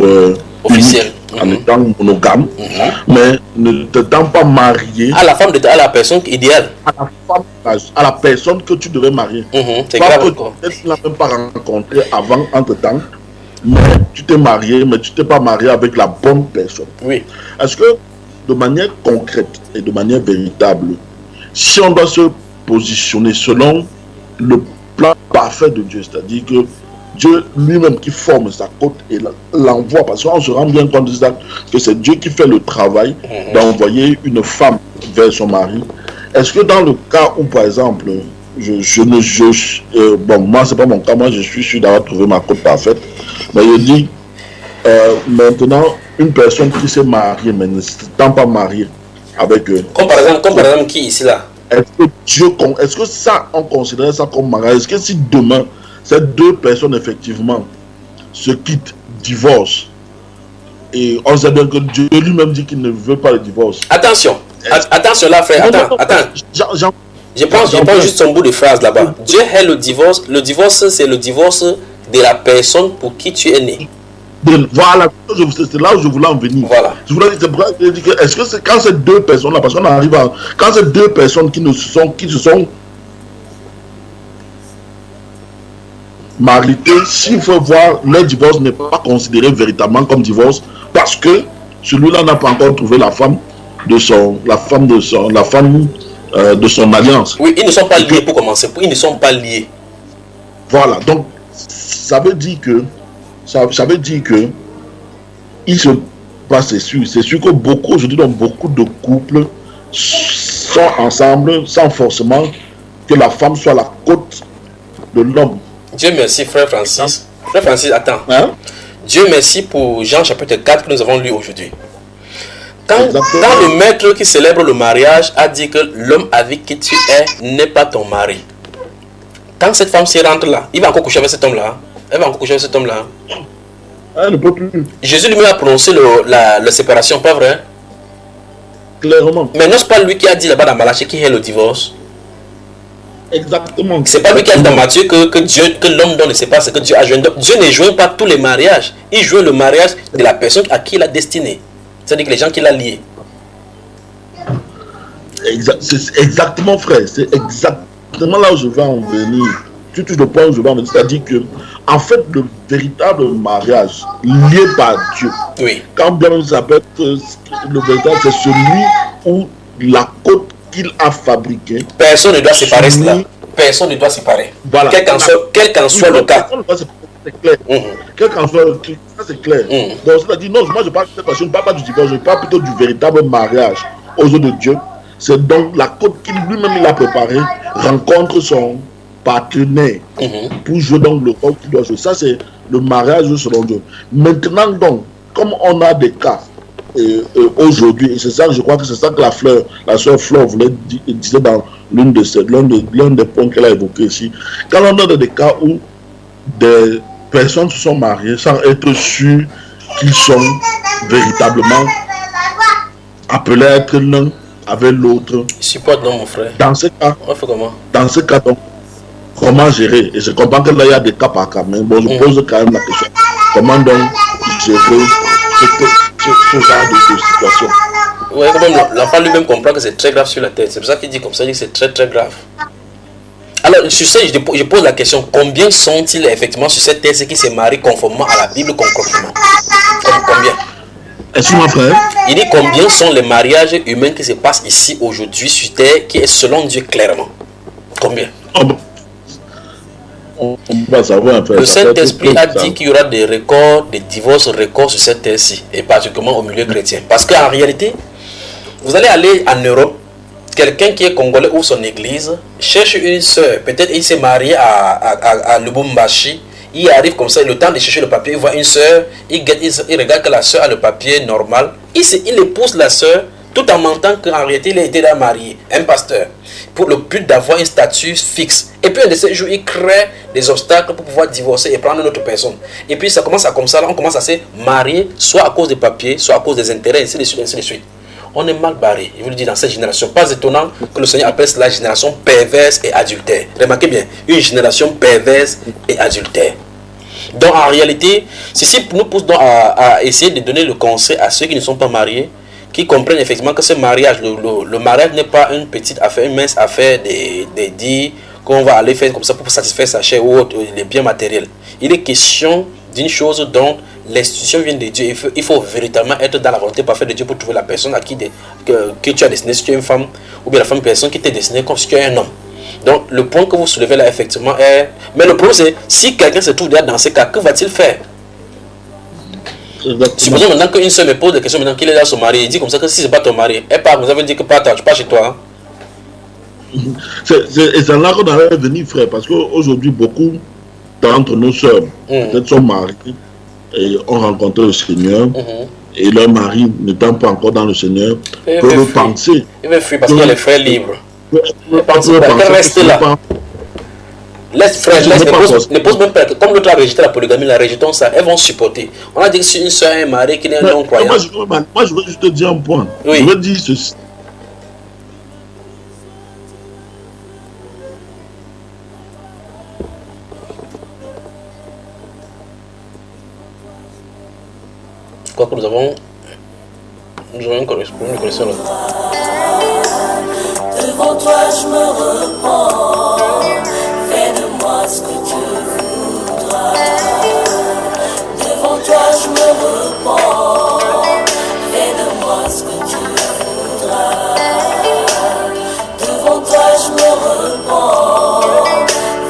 F: officielle, en étant monogame, mais ne t'étant pas marié
B: à la femme à la personne idéale,
F: à la personne que tu devais marier.
B: C'est grave.
F: Tu ne l'as même pas rencontré avant, entre-temps, mais tu t'es marié, mais tu t'es pas marié avec la bonne personne.
B: Oui.
F: Est-ce que de manière concrète et de manière véritable, si on doit se positionner selon le plan parfait de Dieu, c'est-à-dire que Dieu lui-même qui forme sa côte et l'envoie, parce qu'on se rend bien compte de ça, que c'est Dieu qui fait le travail d'envoyer une femme vers son mari. Est-ce que dans le cas où, par exemple, bon, moi c'est pas mon cas, moi je suis sûr d'avoir trouvé ma côte parfaite, mais je dis, maintenant, une personne qui s'est mariée, mais ne s'étant pas mariée avec eux.
B: Comme par exemple qui ici là?
F: Est-ce que ça, on considère ça comme mariage? Est-ce que si demain, ces deux personnes, effectivement, se quittent, divorcent, et on sait bien que Dieu lui-même dit qu'il ne veut pas le divorce.
B: Attention là, frère, attends. Je pense juste un bout de phrase là-bas. Dieu est le divorce. Le divorce, c'est le divorce de la personne pour qui tu es né.
F: Voilà, c'est là où je voulais en venir.
B: Voilà.
F: Je voulais dire, est-ce que c'est quand ces deux personnes-là, parce qu'on arrive à... Quand ces deux personnes qui se sont mariées, s'il faut voir, leur divorce n'est pas considéré véritablement comme divorce, parce que celui-là n'a pas encore trouvé la femme de son alliance.
B: Oui, ils ne sont pas liés pour commencer. Ils ne sont pas liés.
F: Voilà, donc ça veut dire que il se passe, c'est sûr que beaucoup, aujourd'hui, dans beaucoup de couples sont ensemble sans forcément que la femme soit la côte de l'homme.
B: Dieu merci, frère Francis. Frère Francis, attends.
F: Hein?
B: Dieu merci pour Jean chapitre 4 que nous avons lu aujourd'hui. Quand le maître qui célèbre le mariage a dit que l'homme avec qui tu es n'est pas ton mari, quand cette femme s'y rentre là, il va encore coucher avec cet homme-là. Elle va encore coucher avec cet homme-là.
F: Elle ne peut plus.
B: Jésus lui-même a prononcé la séparation, pas vrai?
F: Clairement.
B: Mais n'est-ce pas lui qui a dit là-bas dans Malachie qui est le divorce?
F: Exactement.
B: C'est pas lui qui a dit dans Matthieu que l'homme ne sait pas ce que Dieu a joint. Dieu ne joint pas tous les mariages. Il joint le mariage de la personne à qui il a destiné. C'est-à-dire que les gens qu'il a liés.
F: C'est exactement, frère. C'est exactement là où je vais en venir. Tu touches le point où je vais en venir. C'est-à-dire que, en fait, le véritable mariage lié par Dieu,
B: oui.
F: Quand bien même ça peut être le véritable, c'est celui où la côte qu'il a fabriquée.
B: Personne ne doit séparer cela. Personne ne doit séparer. Voilà. Quel qu'en soit le cas.
F: C'est clair. Quel qu'en soit le cas, c'est clair. Donc, c'est-à-dire, non, moi je parle de pas du divorce, je parle plutôt du véritable mariage aux yeux de Dieu. C'est donc la côte qu'il lui-même il a préparée, rencontre son partenaire pour jouer donc le rôle qu'il doit jouer. Ça, c'est le mariage selon Dieu. Maintenant, donc, comme on a des cas aujourd'hui, et c'est ça, je crois que c'est ça que la sœur Fleur voulait dire dans l'un des points qu'elle a évoqué ici. Quand on a des cas où des personnes se sont mariées sans être sûrs qu'ils sont véritablement appelés à être l'un avec l'autre.
B: Supporte non, mon frère.
F: Dans ce cas,
B: on fait comment?
F: Dans ce cas, donc, comment gérer? Et je comprends que là, il y a des cas par cas, mais bon, je pose quand même la question. Comment donc gérer ce genre de situation?
B: Oui, quand même, l'enfant lui-même comprend que c'est très grave sur la tête. C'est pour ça qu'il dit comme ça, il dit que c'est très très grave. Alors, sur ça, je pose la question, combien sont-ils effectivement sur cette terre ceux qui se marient conformément à la Bible concrètement? Combien?
F: Excuse-moi, frère.
B: Il dit combien sont les mariages humains qui se passent ici aujourd'hui sur terre qui est selon Dieu clairement? Combien?
F: On va savoir, frère.
B: Le Saint-Esprit a dit qu'il y aura des records, des divorces records sur cette terre-ci, et particulièrement au milieu chrétien. Parce qu'en réalité, vous allez aller en Europe, quelqu'un qui est congolais ouvre son église, cherche une soeur, peut-être il s'est marié à Lubumbashi, il arrive comme ça, le temps de chercher le papier, il voit une soeur, il regarde que la soeur a le papier normal, il épouse la soeur, tout en mentant qu'en réalité il a été là marié, un pasteur, pour le but d'avoir un statut fixe. Et puis un de ces jours, il crée des obstacles pour pouvoir divorcer et prendre une autre personne. Et puis ça commence à comme ça, là, on commence à se marier, soit à cause des papiers, soit à cause des intérêts, ainsi de suite, ainsi de suite. On est mal barré, je vous le dis, dans cette génération. Pas étonnant que le Seigneur appelle cela génération perverse et adultère. Remarquez bien, une génération perverse et adultère. Donc en réalité, ceci nous pousse donc à essayer de donner le conseil à ceux qui ne sont pas mariés, qui comprennent effectivement que ce mariage, le mariage n'est pas une petite affaire, une mince affaire de dire qu'on va aller faire comme ça pour satisfaire sa chair ou autre, les biens matériels. Il est question d'une chose dont l'institution vient de Dieu. Il faut véritablement être dans la volonté parfaite de Dieu pour trouver la personne à qui que tu as destiné, si tu es une femme, ou bien la femme personne qui t'est destinée comme si tu es un homme. Donc le point que vous soulevez là effectivement est... Mais le problème c'est, si quelqu'un se trouve déjà dans ce cas, que va-t-il faire? Supposons maintenant qu'une seule me pose des questions, maintenant qu'il est là son mari, il dit comme ça que si c'est pas ton mari, elle part, vous avez dit que pas toi, tu pars chez toi. Hein?
F: C'est là qu'on allait venir, frère, parce qu'aujourd'hui beaucoup d'entre nos sœurs peut-être sont mariés et ont rencontré le Seigneur, et leur mari n'étant pas encore dans le Seigneur, peuvent penser.
B: Il veut fuir parce qu'il y a les frères libres. Qu'elle reste là. Laisse frère, ne pose même pas. Comme l'autre a rejeté la polygamie, la rejetons ça, elles vont supporter. On a dit que si une soeur est mariée, qu'il est un non-croyant.
F: Moi, je veux juste te dire un point.
B: Oui.
F: Je veux dire ceci.
B: Quoi que nous avons une connexion là.
H: Devant toi je me repens, fais de moi ce que tu voudras. Devant toi je me repens, fais de moi ce que tu voudras. Devant toi je me repens,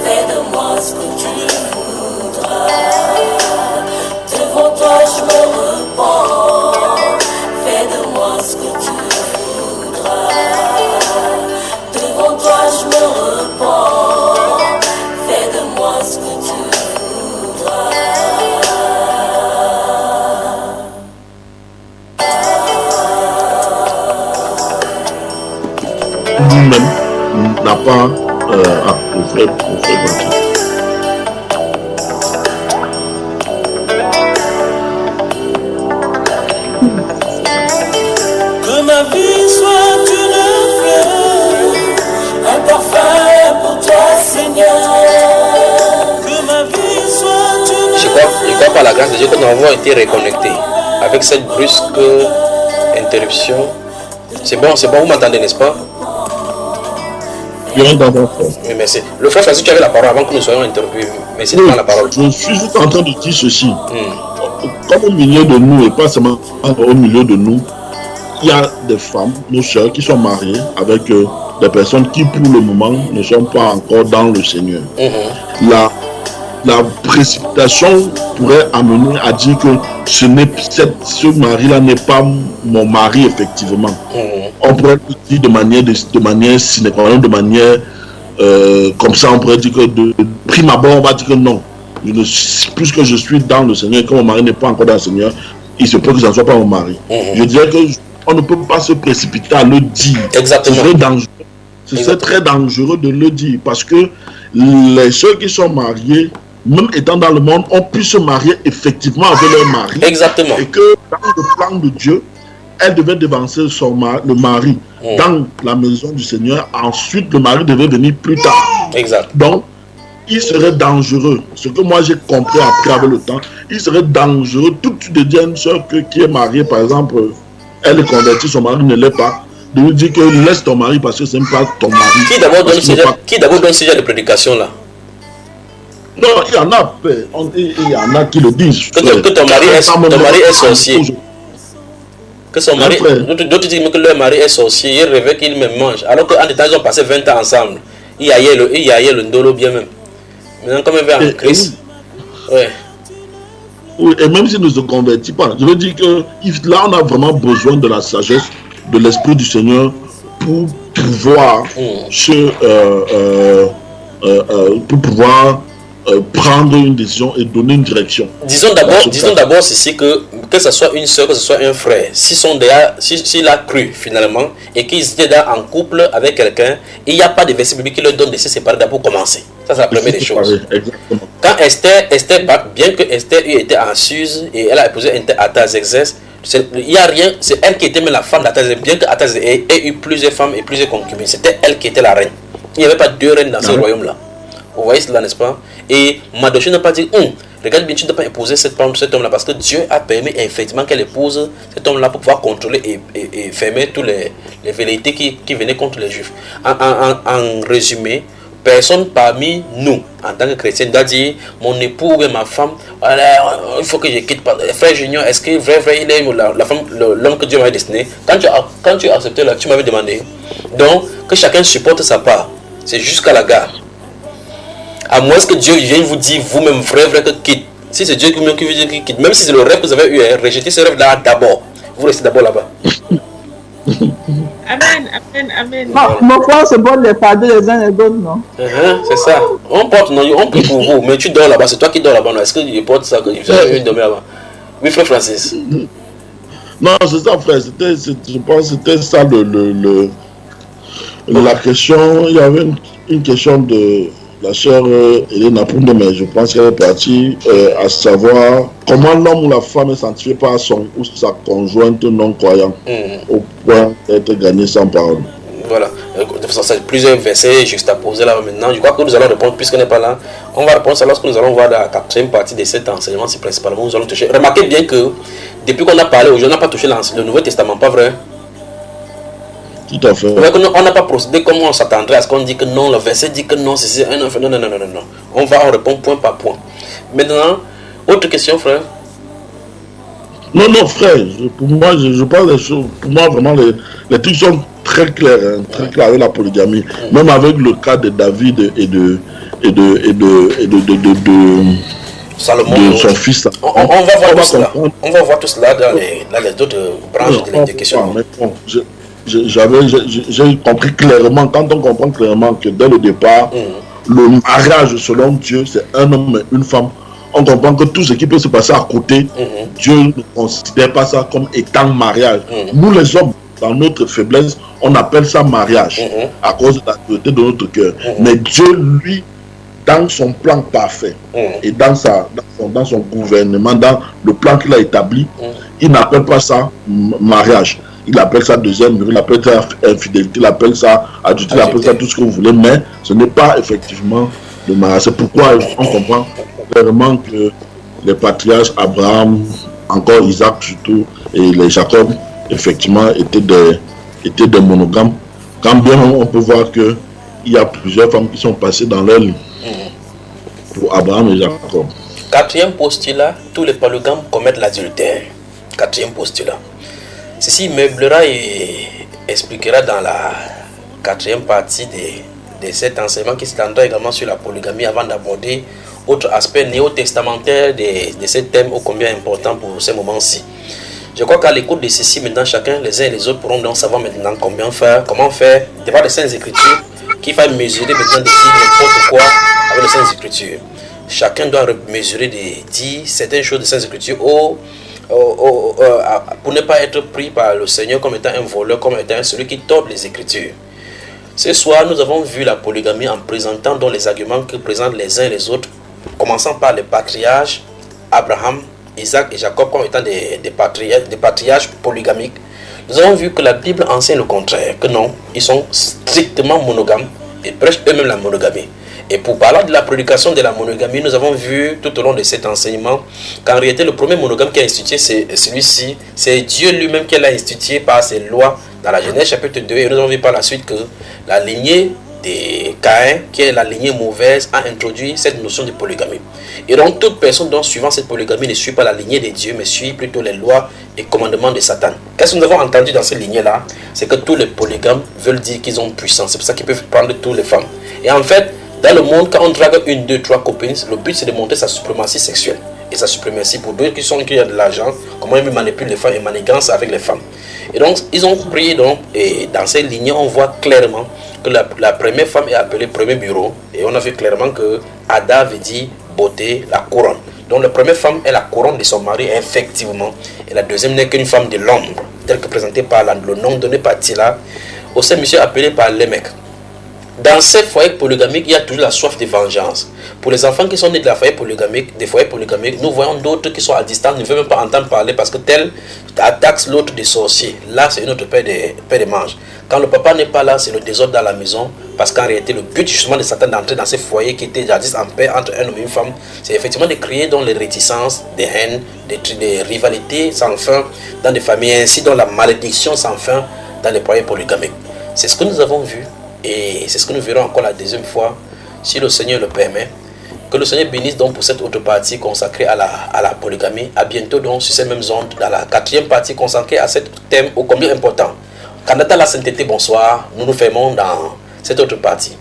H: fais de moi ce que tu voudras. Devant toi je me repens, fais de moi ce que tu voudras. Devant toi je me repens, fais de moi ce que tu voudras.
F: Lui-même n'a pas offert partie.
H: Que ma vie soit une fleur, un parfum pour toi, Seigneur. Que ma vie soit une
B: Je crois par la grâce de Dieu que nous avons été reconnectés avec cette brusque interruption. C'est bon, vous m'entendez, n'est-ce pas?
F: Oui,
B: merci. Le frère Francis, tu avais la parole avant que nous soyons interrompus. Merci de prendre la parole.
F: Je suis juste en train de dire ceci. Comme au milieu de nous, et pas seulement au milieu de nous, il y a des femmes, nos sœurs, qui sont mariées avec des personnes qui, pour le moment, ne sont pas encore dans le Seigneur. La précipitation pourrait amener à dire que ce mari-là n'est pas mon mari, effectivement. On pourrait dire de manière sine qua non, de manière comme ça, on pourrait dire que de prime abord, on va dire que non. Puisque je suis dans le Seigneur et que mon mari n'est pas encore dans le Seigneur, il se peut que je ne sois pas mon mari. Je dirais qu'on ne peut pas se précipiter à le dire.
B: Exactement.
F: Ce serait très dangereux de le dire parce que ceux qui sont mariés même étant dans le monde, ont pu se marier effectivement avec leur mari.
B: Exactement.
F: Et que dans le plan de Dieu, elle devait devancer le mari dans la maison du Seigneur. Ensuite, le mari devait venir plus tard.
B: Exact.
F: Donc, il serait dangereux. Ce que moi j'ai compris après avec le temps, il serait dangereux. Tout de dire à une soeur qui est mariée, par exemple, elle est convertie, son mari ne l'est pas, de lui dire que laisse ton mari parce que ce n'est pas ton mari.
B: Qui d'abord donne ce genre de prédication là?
F: Non, il y en a, il y en a qui le disent.
B: Que ton mari est sorcier. Que son mari, d'autres disent que leur mari est sorcier, ils rêvaient qu'il me mange. Alors qu'en détail, ils ont passé 20 ans ensemble. Il y a le ndolo bien même. Maintenant, comme il est en Christ. Ouais.
F: Oui, et même s'il ne se convertit pas, je veux dire que là, on a vraiment besoin de la sagesse, de l'Esprit du Seigneur pour pouvoir prendre une décision et donner une direction.
B: Disons d'abord ceci, que ce soit une soeur, que ce soit un frère, s'il a cru finalement et qu'ils étaient en couple avec quelqu'un, il n'y a pas de verset biblique qui leur donne de se séparer d'abord pour commencer. Ça, c'est la première des choses. Quand Esther, bien que Esther était en Suse et elle a épousé Artaxerxès, il n'y a rien, c'est elle qui était même la femme d'Artaxerxès, bien que Artaxerxès ait eu plusieurs femmes et plusieurs concubines, c'était elle qui était la reine. Il n'y avait pas deux reines dans ce royaume-là. Vous voyez cela, n'est-ce pas? Et Mardochée n'a pas dit, regarde bien, tu ne dois pas épouser cet homme-là, parce que Dieu a permis effectivement qu'elle épouse cet homme-là pour pouvoir contrôler et fermer toutes les velléités qui venaient contre les Juifs. En résumé, personne parmi nous, en tant que chrétien, doit dire, mon époux ou ma femme, voilà, il faut que je quitte. Frère Junior, est-ce que vrai, il est l'homme que Dieu m'avait destiné? Quand tu as accepté là, tu m'avais demandé. Donc, que chacun supporte sa part. C'est jusqu'à la gare. À moins que Dieu vienne vous dire vous-même vrai que quitte. Si c'est Dieu qui vous dit qu'il quitte, même si c'est le rêve que vous avez eu, rejetez ce rêve-là d'abord. Vous restez d'abord là-bas.
G: Amen. Mon frère, c'est bon de pardonner les uns et les autres, non?
B: C'est ça. On porte, non, on prie pour vous, mais tu dors là-bas, c'est toi qui dors là-bas, non? Est-ce que tu portes ça que vous avez dormir là-bas? Oui, frère Francis.
F: Non, c'est ça, frère. Je pense que c'était ça la question. Il y avait une question de la sœur Elena Pounde, mais je pense qu'elle est partie, à savoir comment l'homme ou la femme est sanctifié par son ou sa conjointe non-croyant au point d'être gagné sans parole.
B: Voilà, de toute façon, c'est plusieurs versets juxtaposés là maintenant. Je crois que nous allons répondre, puisqu'on n'est pas là. On va répondre ça lorsque nous allons voir la quatrième partie de cet enseignement, c'est principalement nous allons toucher. Remarquez bien que depuis qu'on a parlé aujourd'hui, on n'a pas touché le Nouveau Testament, pas vrai?
F: Tout à fait.
B: On n'a pas procédé comme on s'attendrait à ce qu'on dit que non, le verset dit que non, c'est un enfant. Non. On répond point par point. Maintenant, autre question, frère?
F: Non, frère. Pour moi, je parle des choses. Pour moi, vraiment, les trucs sont très clairs, très clairs avec la polygamie. Même avec le cas de David et de
B: Salomon,
F: de son fils.
B: On va voir tout cela. On va voir tout cela dans les autres branches de questions.
F: J'ai compris clairement, quand on comprend clairement que dès le départ, le mariage selon Dieu, c'est un homme et une femme. On comprend que tout ce qui peut se passer à côté, Dieu ne considère pas ça comme étant mariage. Nous les hommes, dans notre faiblesse, on appelle ça mariage à cause de la dureté de notre cœur. Mais Dieu, lui, dans son plan parfait et dans son gouvernement, dans le plan qu'il a établi, il n'appelle pas ça mariage. Il appelle ça deuxième, il appelle ça infidélité, il appelle ça adultère, il appelle ça tout ce que vous voulez, mais ce n'est pas effectivement le mariage. C'est pourquoi on comprend clairement que les patriarches Abraham, encore Isaac surtout, et les Jacob, effectivement, étaient des monogames. Quand bien on peut voir qu'il y a plusieurs femmes qui sont passées dans leur lit pour Abraham et Jacob.
B: Quatrième postulat, tous les polygames commettent l'adultère. Quatrième postulat. Ceci meublera et expliquera dans la quatrième partie de cet enseignement qui s'étendra également sur la polygamie avant d'aborder autre aspect néo-testamentaire de ce thème ô combien important pour ces moments-ci. Je crois qu'à l'écoute de ceci, maintenant, chacun, les uns et les autres pourront donc savoir maintenant comment faire devant les Saintes Écritures, qu'il va mesurer maintenant de dire n'importe quoi avec les Saintes Écritures. Chacun doit mesurer de dire certaines choses des Saintes Écritures pour ne pas être pris par le Seigneur comme étant un voleur, comme étant celui qui tord les Écritures. Ce soir, nous avons vu la polygamie en présentant donc les arguments que présentent les uns et les autres commençant par les patriarches, Abraham, Isaac et Jacob comme étant des patriarches polygamiques, nous avons vu que la Bible enseigne le contraire, que non, ils sont strictement monogames et prêchent eux-mêmes la monogamie. Et pour parler de la prédication de la monogamie, nous avons vu tout au long de cet enseignement qu'en réalité, le premier monogame qui a institué, c'est celui-ci. C'est Dieu lui-même qui l'a institué par ses lois dans la Genèse chapitre 2. Et nous avons vu par la suite que la lignée des Caïn, qui est la lignée mauvaise, a introduit cette notion de polygamie. Et donc, toute personne donc, suivant cette polygamie ne suit pas la lignée de Dieu, mais suit plutôt les lois et commandements de Satan. Qu'est-ce que nous avons entendu dans cette lignée-là? C'est que tous les polygames veulent dire qu'ils ont puissance. C'est pour ça qu'ils peuvent prendre toutes les femmes. Et en fait, dans le monde, quand on drague une, deux, trois copines, le but c'est de montrer sa suprématie sexuelle. Et sa suprématie pour d'autres qui ont de l'argent, comment ils manipulent les femmes et manigance avec les femmes. Et donc, ils ont pris, donc, et dans ces lignées, on voit clairement que la première femme est appelée premier bureau. Et on a vu clairement que Ada veut dire beauté, la couronne. Donc, la première femme est la couronne de son mari, effectivement. Et la deuxième n'est qu'une femme de l'ombre, telle que présentée par le nom donné par Tila. Aussi, monsieur appelé par Lémec. Dans ces foyers polygamiques, il y a toujours la soif de vengeance. Pour les enfants qui sont nés de la foyer polygamique, des foyers polygamiques, nous voyons d'autres qui sont à distance, ne veulent même pas entendre parler parce que tel attaque l'autre des sorciers. Là, c'est une autre paire de manches. Quand le papa n'est pas là, c'est le désordre dans la maison. Parce qu'en réalité, le but justement de Satan d'entrer dans ces foyers qui étaient jadis en paix entre un homme et une femme, c'est effectivement de créer donc les réticences, des haines, des rivalités sans fin dans des familles, ainsi dans la malédiction sans fin dans les foyers polygamiques. C'est ce que nous avons vu. Et c'est ce que nous verrons encore la deuxième fois, si le Seigneur le permet. Que le Seigneur bénisse donc pour cette autre partie consacrée à la polygamie. À bientôt donc sur ces mêmes ondes, dans la quatrième partie consacrée à ce thème ô combien important. Candidat à la sainteté, bonsoir. Nous nous fermons dans cette autre partie.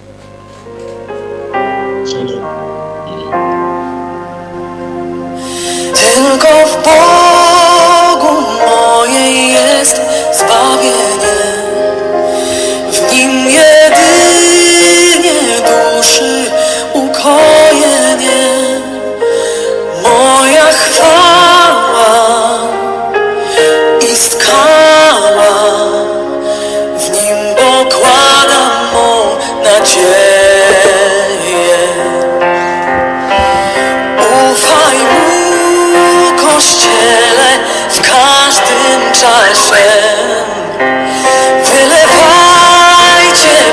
H: Tylko w Bogu moje jest zbawienie. W Nim jedynie duszy ukojenie. Moja chwała i skała. W Nim pokładam mą nadzieję. Ufaj Mu, Kościele, w każdym czasie.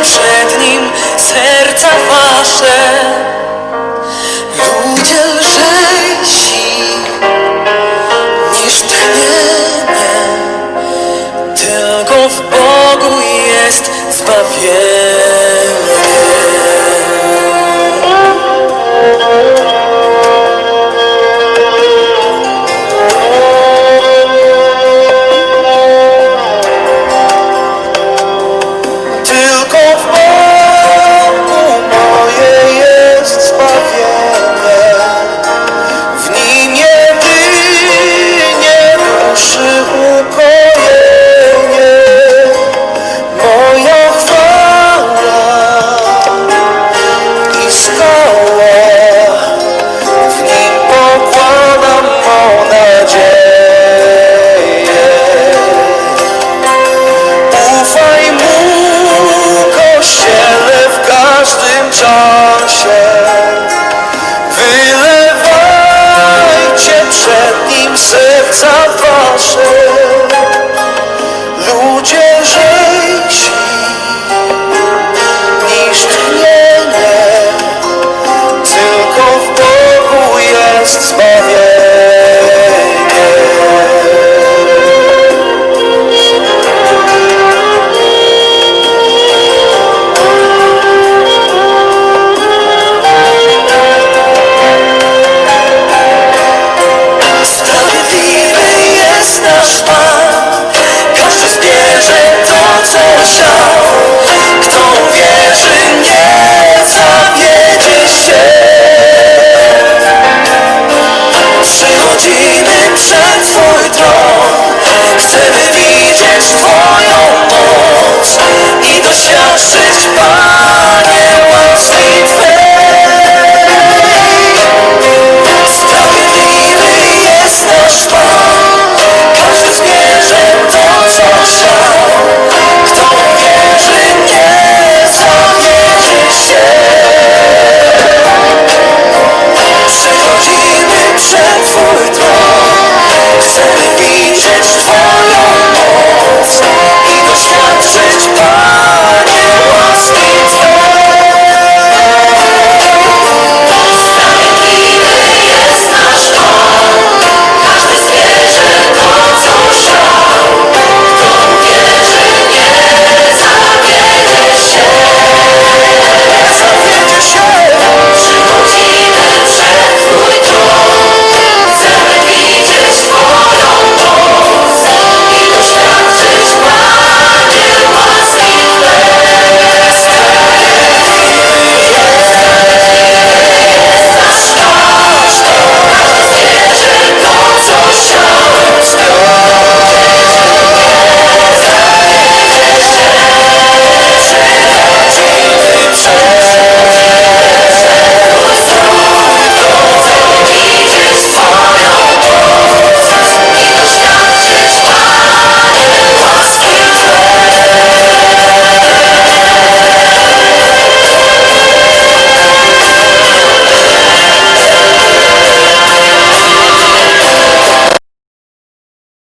H: Przed Nim serca wasze, ludzie lżejsi niż tchnienie, tylko w Bogu jest zbawienie. Tylko w Bogu jest zbawienie.